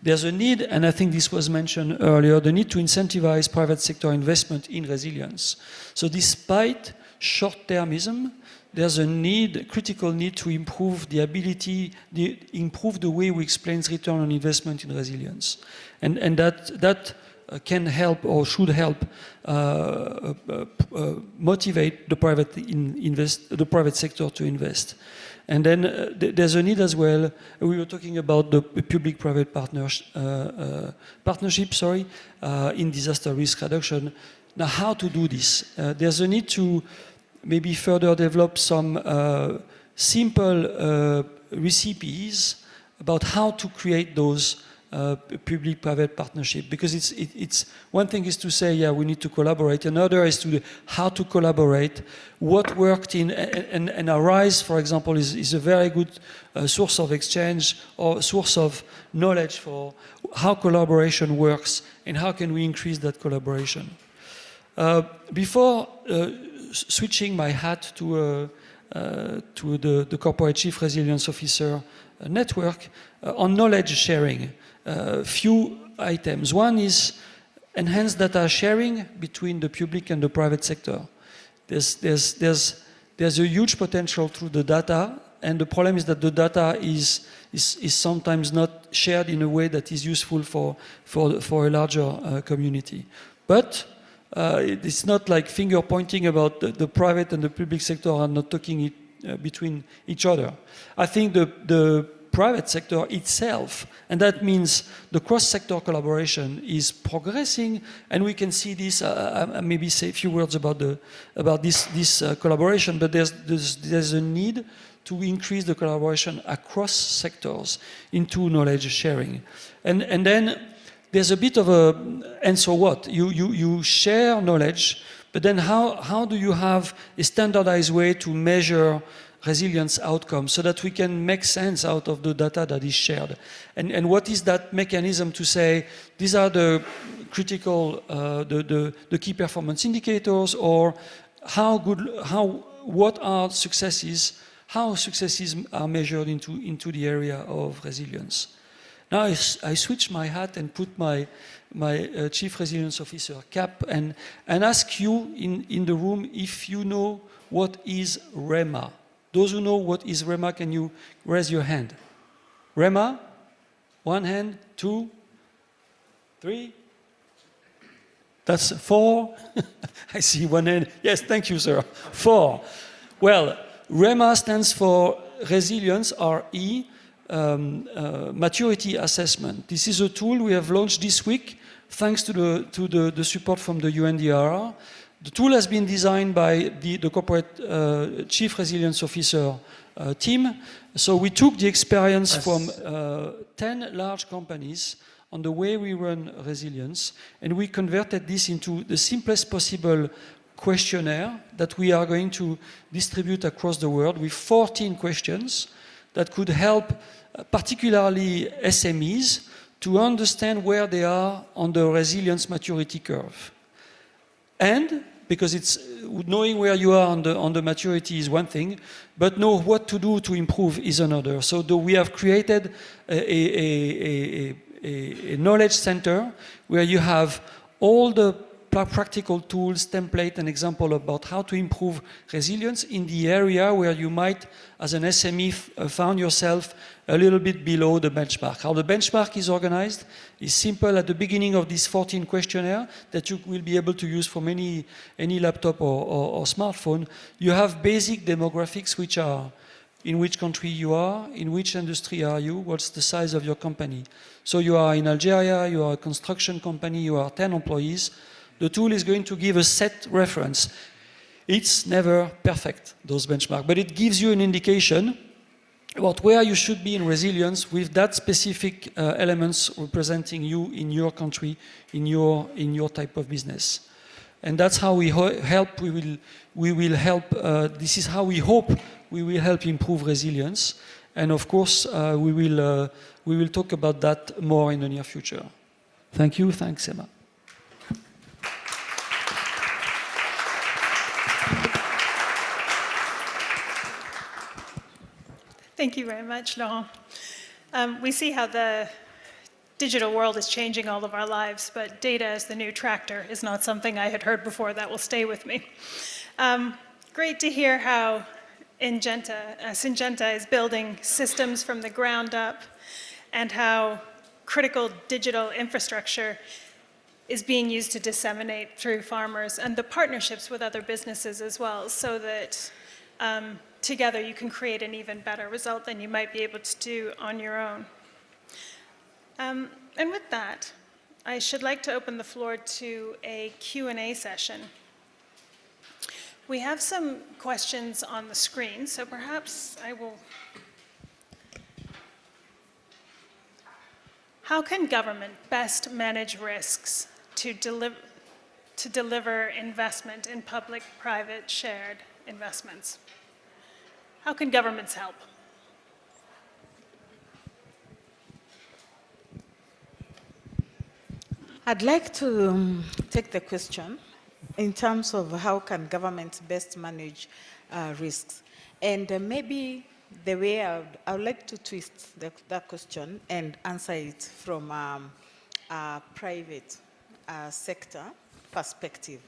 There's a need, and I think this was mentioned earlier, the need to incentivize private sector investment in resilience. So despite short-termism, there's a need, critical need to improve the ability, improve the way we explain return on investment in resilience. And that can help or should help motivate the private sector to invest. And then there's a need as well. We were talking about the public-private partnership, in disaster risk reduction. Now, how to do this? There's a need to maybe further develop some simple recipes about how to create those public-private partnership, because it's one thing is to say, yeah, we need to collaborate. Another is to how to collaborate, what worked in, and Arise, for example, is a very good source of exchange or source of knowledge for how collaboration works and how can we increase that collaboration. Before switching my hat to the Corporate Chief Resilience Officer network, on knowledge sharing, few items. One is enhanced data sharing between the public and the private sector. There's a huge potential through the data, and the problem is that the data is sometimes not shared in a way that is useful for a larger community. But it's not like finger pointing about the private and the public sector are not talking between each other. I think the private sector itself, and that means the cross-sector collaboration is progressing, and we can see this, maybe say a few words about this collaboration, but there's a need to increase the collaboration across sectors into knowledge sharing. And then there's a bit of and so what? You share knowledge, but then how do you have a standardized way to measure resilience outcomes so that we can make sense out of the data that is shared? And what is that mechanism to say, these are the critical, the key performance indicators, or what are successes, how successes are measured into the area of resilience? Now I switch my hat and put my Chief Resilience Officer cap and ask you in the room if you know what is REMA. Those who know what is REMA, can you raise your hand? REMA? One hand, two, three. That's four. I see one hand. Yes, thank you, sir. Four. Well, REMA stands for Resilience, RE, Maturity Assessment. This is a tool we have launched this week thanks to the support from the UNDRR. The tool has been designed by the Corporate Chief Resilience Officer team. So we took the experience from 10 large companies on the way we run resilience, and we converted this into the simplest possible questionnaire that we are going to distribute across the world with 14 questions that could help particularly SMEs to understand where they are on the resilience maturity curve. And because it's knowing where you are on the maturity is one thing, but know what to do to improve is another. So we have created a knowledge center where you have all the practical tools, template, and example about how to improve resilience in the area where you might, as an SME, found yourself a little bit below the benchmark. How the benchmark is organized is simple. At the beginning of this 14 questionnaire that you will be able to use from any laptop or smartphone, you have basic demographics, which are in which country you are, in which industry are you, what's the size of your company. So you are in Algeria, you are a construction company, you are 10 employees. The tool is going to give a set reference. It's never perfect, those benchmarks, but it gives you an indication about where you should be in resilience with that specific elements representing you in your country, in your type of business. And that's how we help. We will help. This is how we hope we will help improve resilience. And of course, we will talk about that more in the near future. Thank you. Thanks, Emma. Thank you very much, Laurent. We see how the digital world is changing all of our lives, but data as the new tractor is not something I had heard before. That will stay with me. Great to hear how Syngenta is building systems from the ground up and how critical digital infrastructure is being used to disseminate through farmers and the partnerships with other businesses as well, so that together you can create an even better result than you might be able to do on your own. And with that, I should like to open the floor to a Q&A session. We have some questions on the screen, so perhaps I will. How can government best manage risks to deliver investment in public-private shared investments? How can governments help? I'd like to take the question in terms of how can governments best manage risks. And maybe the way I would like to twist that question and answer it from a private sector perspective.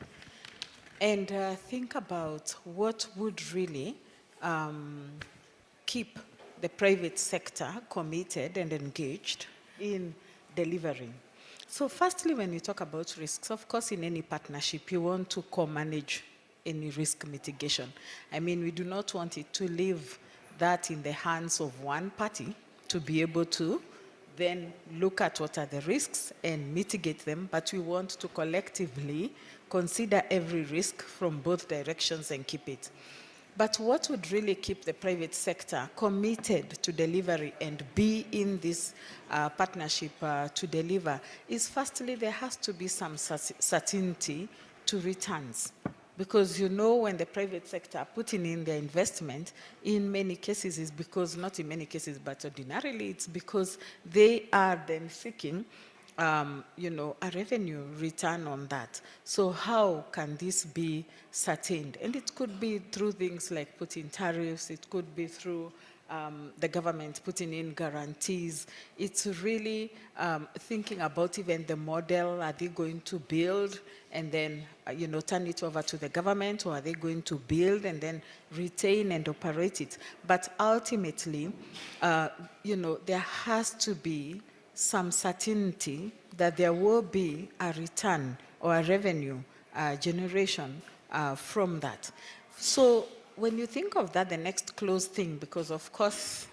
And think about what would really keep the private sector committed and engaged in delivering. So firstly, when you talk about risks, of course, in any partnership, you want to co-manage any risk mitigation. I mean, we do not want it to leave that in the hands of one party to be able to then look at what are the risks and mitigate them, but we want to collectively consider every risk from both directions and keep it. But what would really keep the private sector committed to delivery and be in this partnership to deliver is, firstly, there has to be some certainty to returns. Because you know, when the private sector are putting in their investment, in many cases is because, not in many cases, but ordinarily it's because they are then seeking a revenue return on that. So how can this be sustained? And it could be through things like putting tariffs, it could be through the government putting in guarantees. It's really thinking about even the model. Are they going to build and then turn it over to the government, or are they going to build and then retain and operate it? But ultimately, there has to be some certainty that there will be a return or a revenue generation from that. So when you think of that, the next close thing, because of course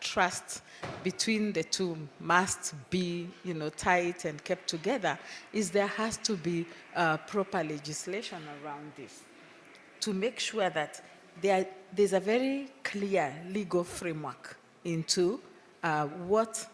trust between the two must be tight and kept together, is there has to be proper legislation around this to make sure that there's a very clear legal framework into what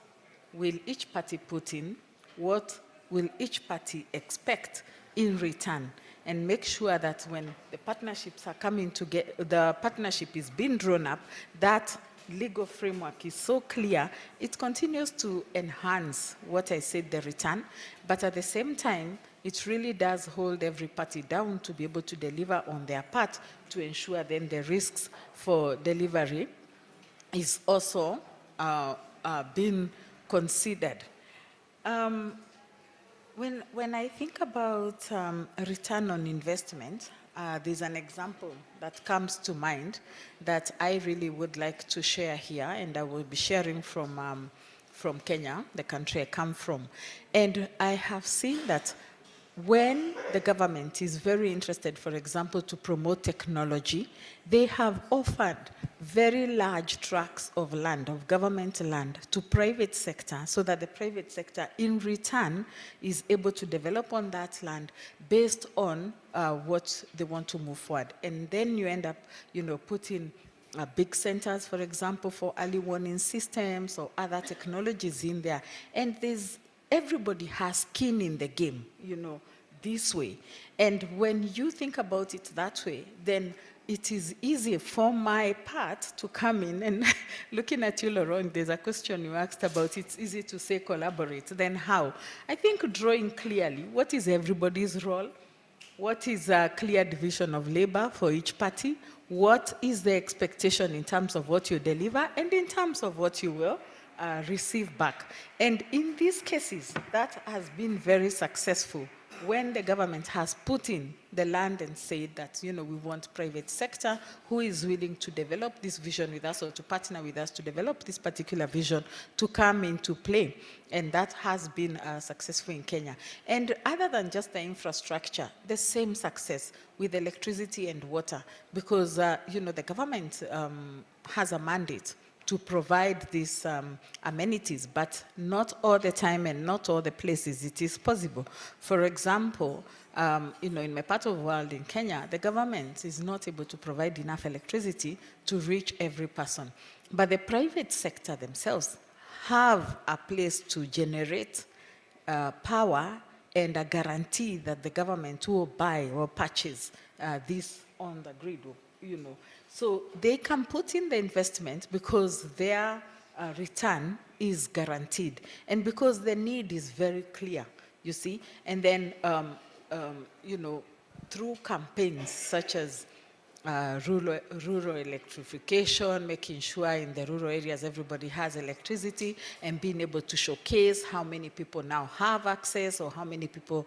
will each party put in, what will each party expect in return, and make sure that when the partnerships are coming together, the partnership is being drawn up, that legal framework is so clear, it continues to enhance what I said, the return, but at the same time, it really does hold every party down to be able to deliver on their part to ensure then the risks for delivery is also being considered. When I think about a return on investment, there's an example that comes to mind that I really would like to share here, and I will be sharing from Kenya, the country I come from. And I have seen that when the government is very interested, for example, to promote technology, they have offered very large tracts of land, of government land, to private sector, so that the private sector, in return, is able to develop on that land based on what they want to move forward. And then you end up, putting big centers, for example, for early warning systems or other technologies in there. And everybody has skin in the game, this way. And when you think about it that way, then it is easy for my part to come in and looking at you, Laurent, there's a question you asked about, it's easy to say collaborate, then how? I think drawing clearly, what is everybody's role? What is a clear division of labor for each party? What is the expectation in terms of what you deliver and in terms of what you will receive back? And in these cases, that has been very successful when the government has put in the land and said that, we want private sector who is willing to develop this vision with us or to partner with us to develop this particular vision to come into play. And that has been successful in Kenya. And other than just the infrastructure, the same success with electricity and water, because, the government has a mandate to provide these amenities, but not all the time and not all the places it is possible. For example, in my part of the world in Kenya, the government is not able to provide enough electricity to reach every person. But the private sector themselves have a place to generate power and a guarantee that the government will buy or purchase this on the grid, So they can put in the investment because their return is guaranteed and because the need is very clear, you see. And then, through campaigns such as rural electrification, making sure in the rural areas everybody has electricity and being able to showcase how many people now have access or how many people,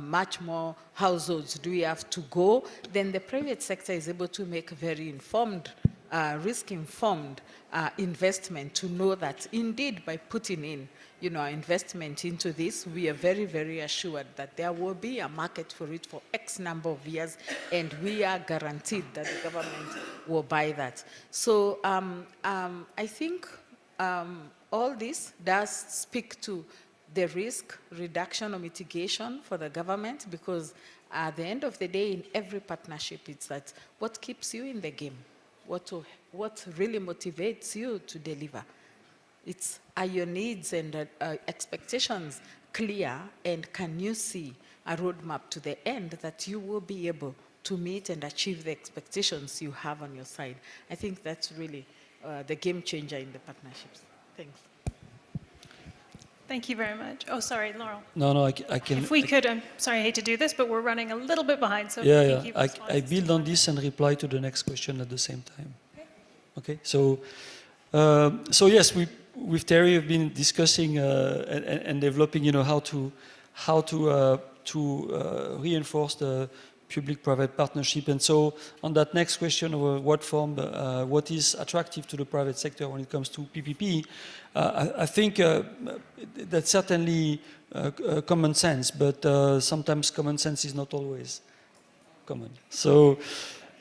much more households do we have to go, then the private sector is able to make very informed, risk-informed investment to know that indeed by putting in our investment into this, we are very, very assured that there will be a market for it for X number of years, and we are guaranteed that the government will buy that. So I think all this does speak to the risk reduction or mitigation for the government, because at the end of the day, in every partnership, it's that what keeps you in the game, what really motivates you to deliver. Are your needs and expectations clear, and can you see a roadmap to the end that you will be able to meet and achieve the expectations you have on your side? I think that's really the game changer in the partnerships. Thanks. Thank you very much. Oh, sorry, Laurel. No, I can. If we could, I'm sorry, I hate to do this, but we're running a little bit behind, so Yeah. thank you. I build on this and reply to the next question at the same time. Okay. So yes, with Terry, we've been discussing and developing, how to reinforce the public-private partnership. And so, on that next question of what form, what is attractive to the private sector when it comes to PPP, I think that's certainly common sense, but sometimes common sense is not always common. So.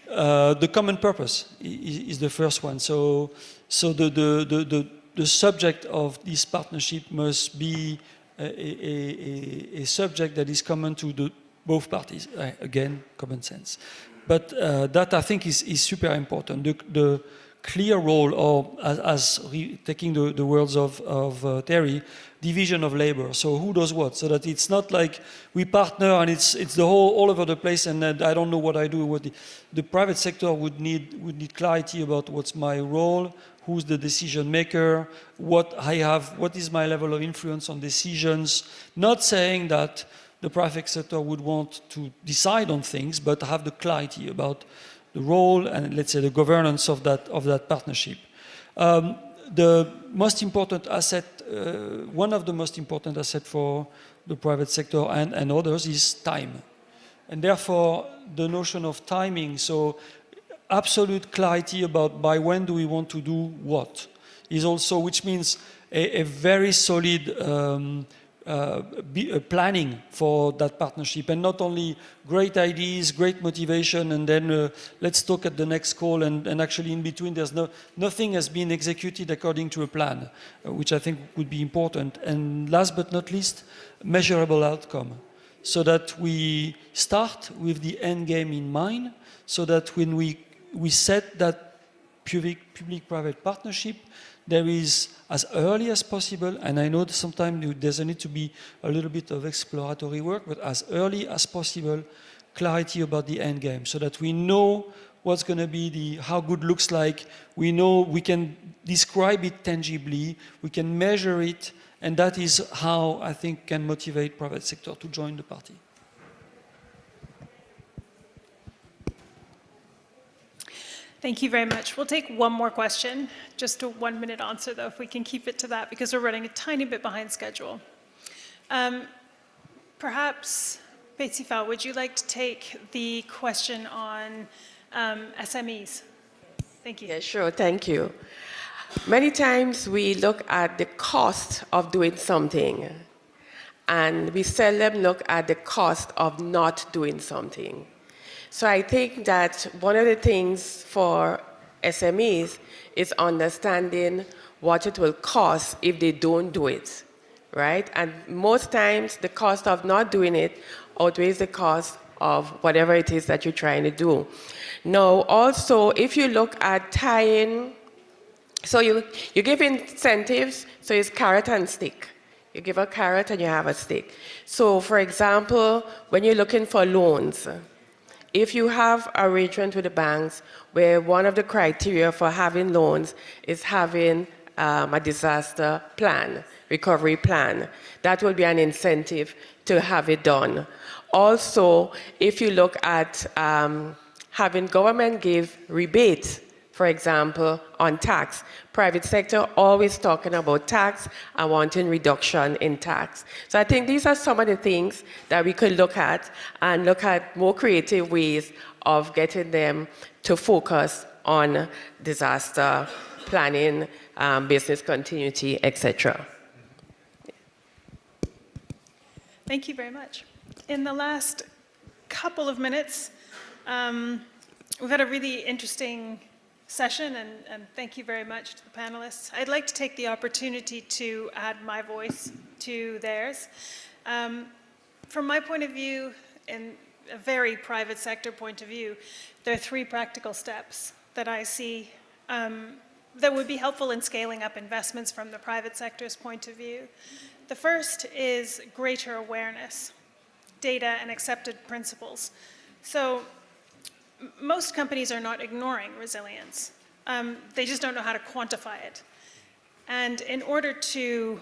The common purpose is the first one. So the subject of this partnership must be a subject that is common to both parties. Again, common sense. But that I think is super important. The clear role, or taking the words of Terry, division of labor. So who does what? So that it's not like we partner and it's the whole all over the place, and then I don't know what I do. What the private sector would need clarity about what's my role, who's the decision maker, what is my level of influence on decisions. Not saying that the private sector would want to decide on things, but have the clarity about the role and, let's say, the governance of that partnership. The most important asset, one of the most important assets for the private sector and others is time. And therefore, the notion of timing, so absolute clarity about by when do we want to do what, is also, which means a very solid planning for that partnership, and not only great ideas, great motivation, and then let's talk at the next call, and actually in between there's nothing has been executed according to a plan, which I think would be important. And last but not least, measurable outcome, so that we start with the end game in mind, so that when we set that public-private partnership, there is, as early as possible, and I know that sometimes there's a need to be a little bit of exploratory work, but as early as possible, clarity about the end game, so that we know what's going to be how good looks like. We know we can describe it tangibly, we can measure it, and that is how I think can motivate private sector to join the party. Thank you very much. We'll take one more question, just a 1-minute answer though, if we can keep it to that, because we're running a tiny bit behind schedule. Perhaps, Betsy-Fal, would you like to take the question on SMEs? Thank you. Yeah, sure, thank you. Many times we look at the cost of doing something, and we seldom look at the cost of not doing something. So I think that one of the things for SMEs is understanding what it will cost if they don't do it, right? And most times the cost of not doing it outweighs the cost of whatever it is that you're trying to do. Now, also, if you look at tying, so you give incentives, so it's carrot and stick. You give a carrot and you have a stick. So, for example, when you're looking for loans, if you have arrangement with the banks where one of the criteria for having loans is having a disaster plan, recovery plan, that will be an incentive to have it done. Also, if you look at having government give rebates, for example, on tax. Private sector always talking about tax and wanting reduction in tax. So I think these are some of the things that we could look at and look at more creative ways of getting them to focus on disaster planning, business continuity, etc. Thank you very much. In the last couple of minutes, we've had a really interesting session, and thank you very much to the panelists. I'd like to take the opportunity to add my voice to theirs. From my point of view, in a very private sector point of view, there are 3 practical steps that I see that would be helpful in scaling up investments from the private sector's point of view. The first is greater awareness, data and accepted principles. So most companies are not ignoring resilience. They just don't know how to quantify it. And in order to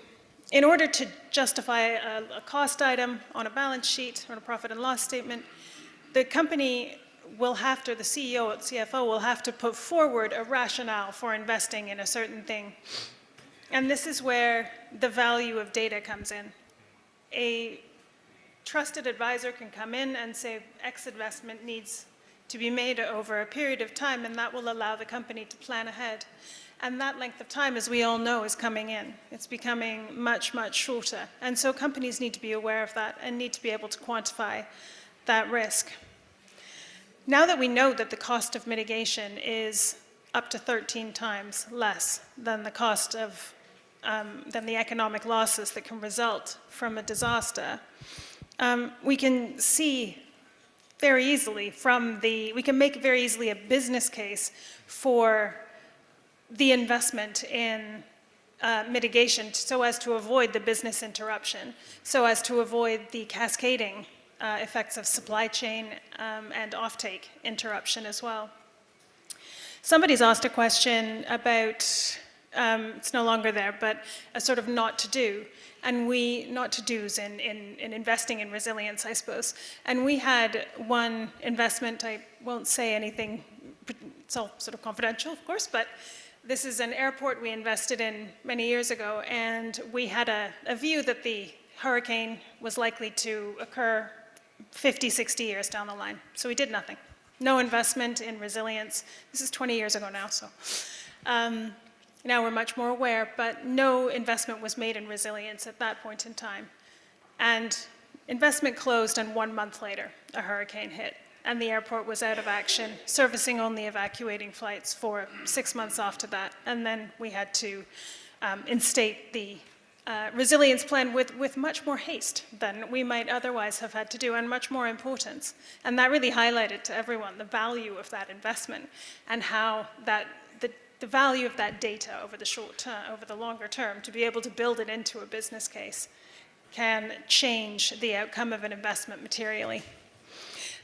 justify a cost item on a balance sheet or a profit and loss statement, the company will have to, the CEO or CFO will have to put forward a rationale for investing in a certain thing. And this is where the value of data comes in. A trusted advisor can come in and say X investment needs to be made over a period of time, and that will allow the company to plan ahead. And that length of time, as we all know, is coming in. It's becoming much, much shorter. And so companies need to be aware of that and need to be able to quantify that risk. Now that we know that the cost of mitigation is up to 13 times less than the cost of, than the economic losses that can result from a disaster, we can see very easily we can make very easily a business case for the investment in mitigation so as to avoid the business interruption, so as to avoid the cascading effects of supply chain and offtake interruption as well. Somebody's asked a question about, it's no longer there, but a sort of not to do. And not to do's in investing in resilience, I suppose. And we had one investment, I won't say anything, it's all sort of confidential, of course, but this is an airport we invested in many years ago, and we had a view that the hurricane was likely to occur 50, 60 years down the line. So we did nothing. No investment in resilience. This is 20 years ago now, so. Now we're much more aware, but no investment was made in resilience at that point in time. And investment closed, and 1 month later, a hurricane hit, and the airport was out of action, servicing only evacuating flights for 6 months after that. And then we had to instate the resilience plan with much more haste than we might otherwise have had to do, and much more importance. And that really highlighted to everyone the value of that investment and how the value of that data over the short term, over the longer term, to be able to build it into a business case can change the outcome of an investment materially.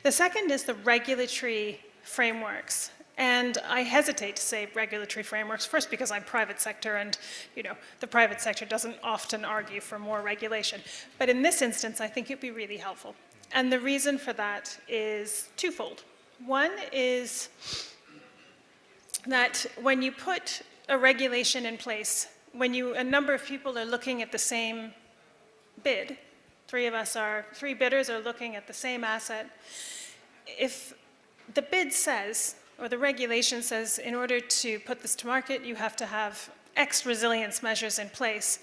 The second is the regulatory frameworks. And I hesitate to say regulatory frameworks, first because I'm private sector and, you know, the private sector doesn't often argue for more regulation. But in this instance, I think it'd be really helpful. And the reason for that is twofold. One is that when you put a regulation in place, when a number of people are looking at the same bid, three bidders are looking at the same asset, if the bid says, or the regulation says, in order to put this to market, you have to have X resilience measures in place,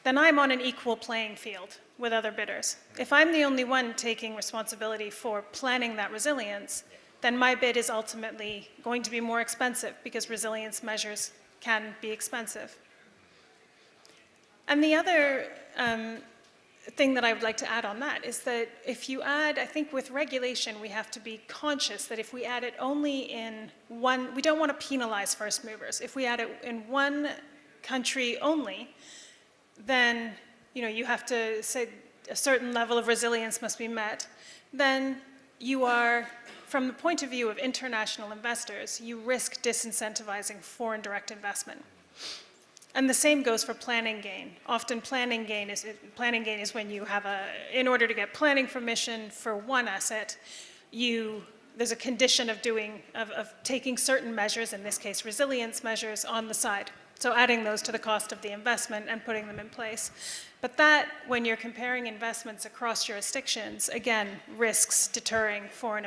then I'm on an equal playing field with other bidders. If I'm the only one taking responsibility for planning that resilience, then my bid is ultimately going to be more expensive because resilience measures can be expensive. And the other thing that I would like to add on that is that if you add, I think with regulation, we have to be conscious that if we add it only in one, we don't want to penalize first movers. If we add it in one country only, then you have to say a certain level of resilience must be met. Then you are, from the point of view of international investors, you risk disincentivizing foreign direct investment. And the same goes for planning gain. Often planning gain is when you have in order to get planning permission for one asset, there's a condition of taking certain measures, in this case resilience measures, on the side. So adding those to the cost of the investment and putting them in place. But that, when you're comparing investments across jurisdictions, again, risks deterring foreign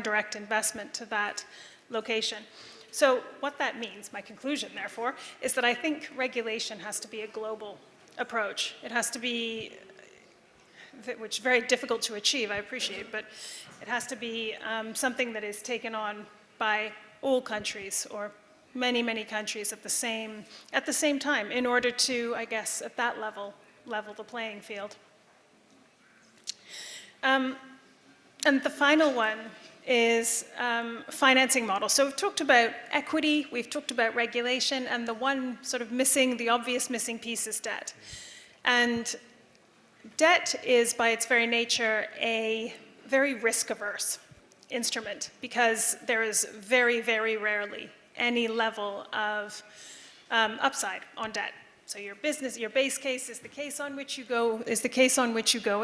direct investment to that location. So what that means, my conclusion, therefore, is that I think regulation has to be a global approach. It has to be, which is very difficult to achieve, I appreciate, but it has to be something that is taken on by all countries, or many, many countries at the same time, in order to, I guess, at that level the playing field. And the final one is financing model. So we've talked about equity, we've talked about regulation, and the one sort of the obvious missing piece is debt. And debt is, by its very nature, a very risk-averse instrument, because there is very, very rarely any level of upside on debt. So your base case is the case on which you go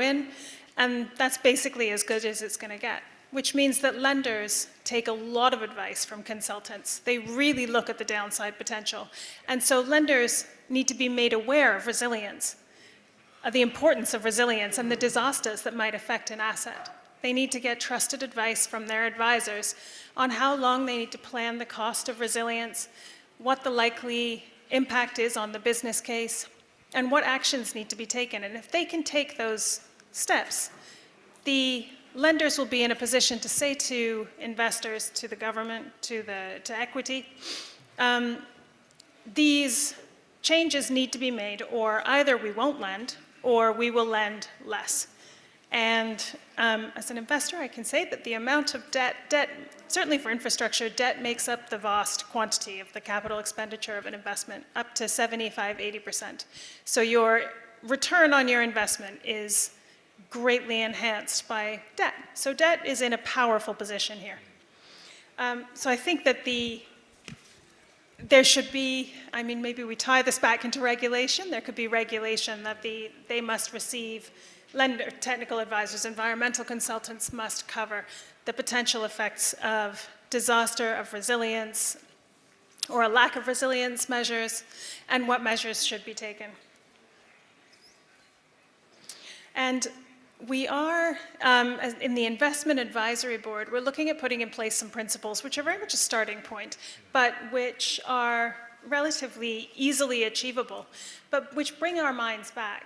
in, and that's basically as good as it's going to get. Which means that lenders take a lot of advice from consultants. They really look at the downside potential. And so lenders need to be made aware of resilience, of the importance of resilience and the disasters that might affect an asset. They need to get trusted advice from their advisors on how long they need to plan the cost of resilience, what the likely impact is on the business case, and what actions need to be taken. And if they can take those steps, the lenders will be in a position to say to investors, to the government, to equity, these changes need to be made, or either we won't lend, or we will lend less. And as an investor, I can say that the amount of debt, certainly for infrastructure, debt makes up the vast quantity of the capital expenditure of an investment, up to 75–80%. So your return on your investment is greatly enhanced by debt. So debt is in a powerful position here. So I think that there should be, maybe we tie this back into regulation. There could be regulation that they must receive, technical advisors, environmental consultants must cover the potential effects of disaster, of resilience, or a lack of resilience measures, and what measures should be taken. And we are, in the Investment Advisory Board, we're looking at putting in place some principles which are very much a starting point, but which are relatively easily achievable, but which bring our minds back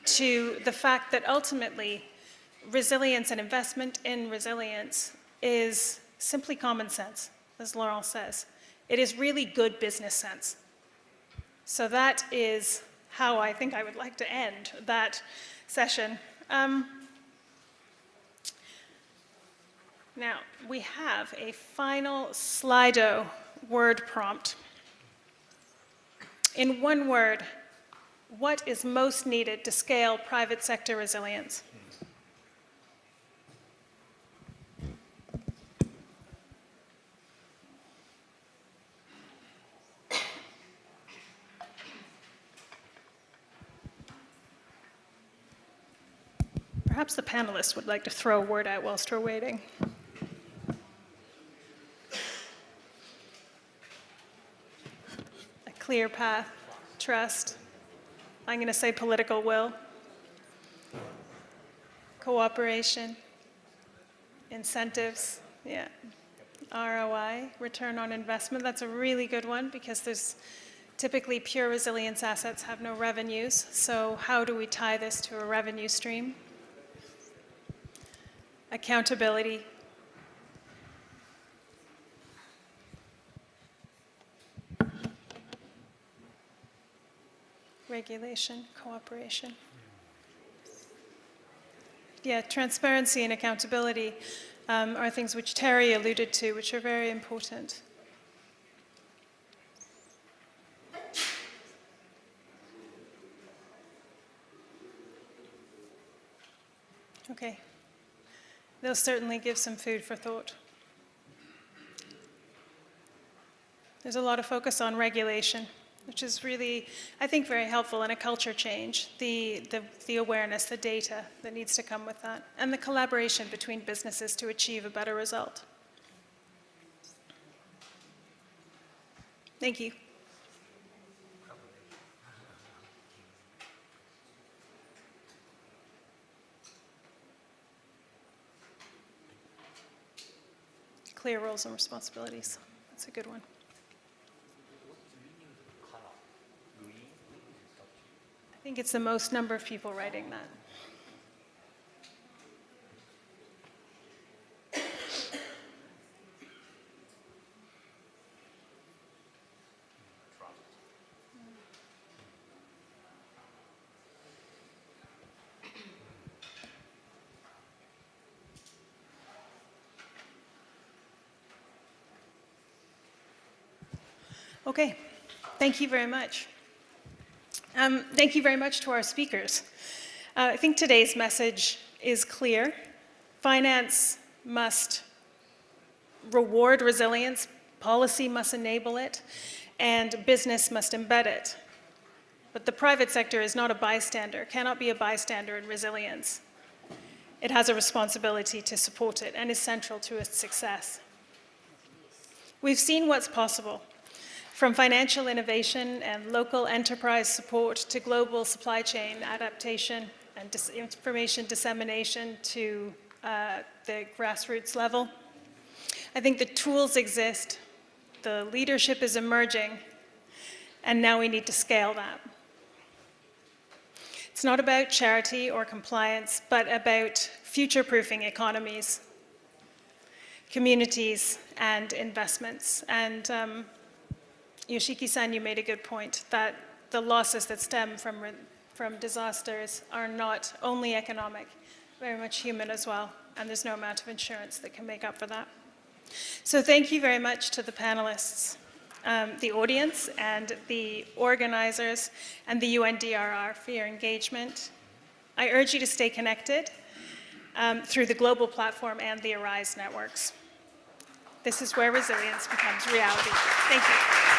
to the fact that ultimately resilience and investment in resilience is simply common sense, as Laurent says. It is really good business sense. So that is how I think I would like to end that session. Now, we have a final Slido word prompt. In one word, what is most needed to scale private sector resilience? Perhaps the panelists would like to throw a word out whilst we're waiting. A clear path, trust. I'm going to say political will, cooperation, incentives, yeah. ROI, return on investment, that's a really good one because there's typically pure resilience assets have no revenues. So how do we tie this to a revenue stream? Accountability. Regulation, cooperation. Yeah, transparency and accountability are things which Terry alluded to, which are very important. Okay. They'll certainly give some food for thought. There's a lot of focus on regulation, which is really, I think, very helpful in a culture change. The awareness, the data that needs to come with that, and the collaboration between businesses to achieve a better result. Thank you. Clear roles and responsibilities. That's a good one. I think it's the most number of people writing that. Okay, thank you very much. Thank you very much to our speakers. I think today's message is clear. Finance must reward resilience, policy must enable it, and business must embed it. But the private sector is not a bystander, cannot be a bystander in resilience. It has a responsibility to support it and is central to its success. We've seen what's possible. From financial innovation and local enterprise support to global supply chain adaptation and information dissemination to the grassroots level. I think the tools exist, the leadership is emerging, and now we need to scale that. It's not about charity or compliance, but about future-proofing economies, communities, and investments. And Yoshiki-san, you made a good point that the losses that stem from disasters are not only economic, very much human as well, and there's no amount of insurance that can make up for that. So thank you very much to the panelists, the audience, and the organizers, and the UNDRR for your engagement. I urge you to stay connected through the global platform and the ARISE networks. This is where resilience becomes reality. Thank you.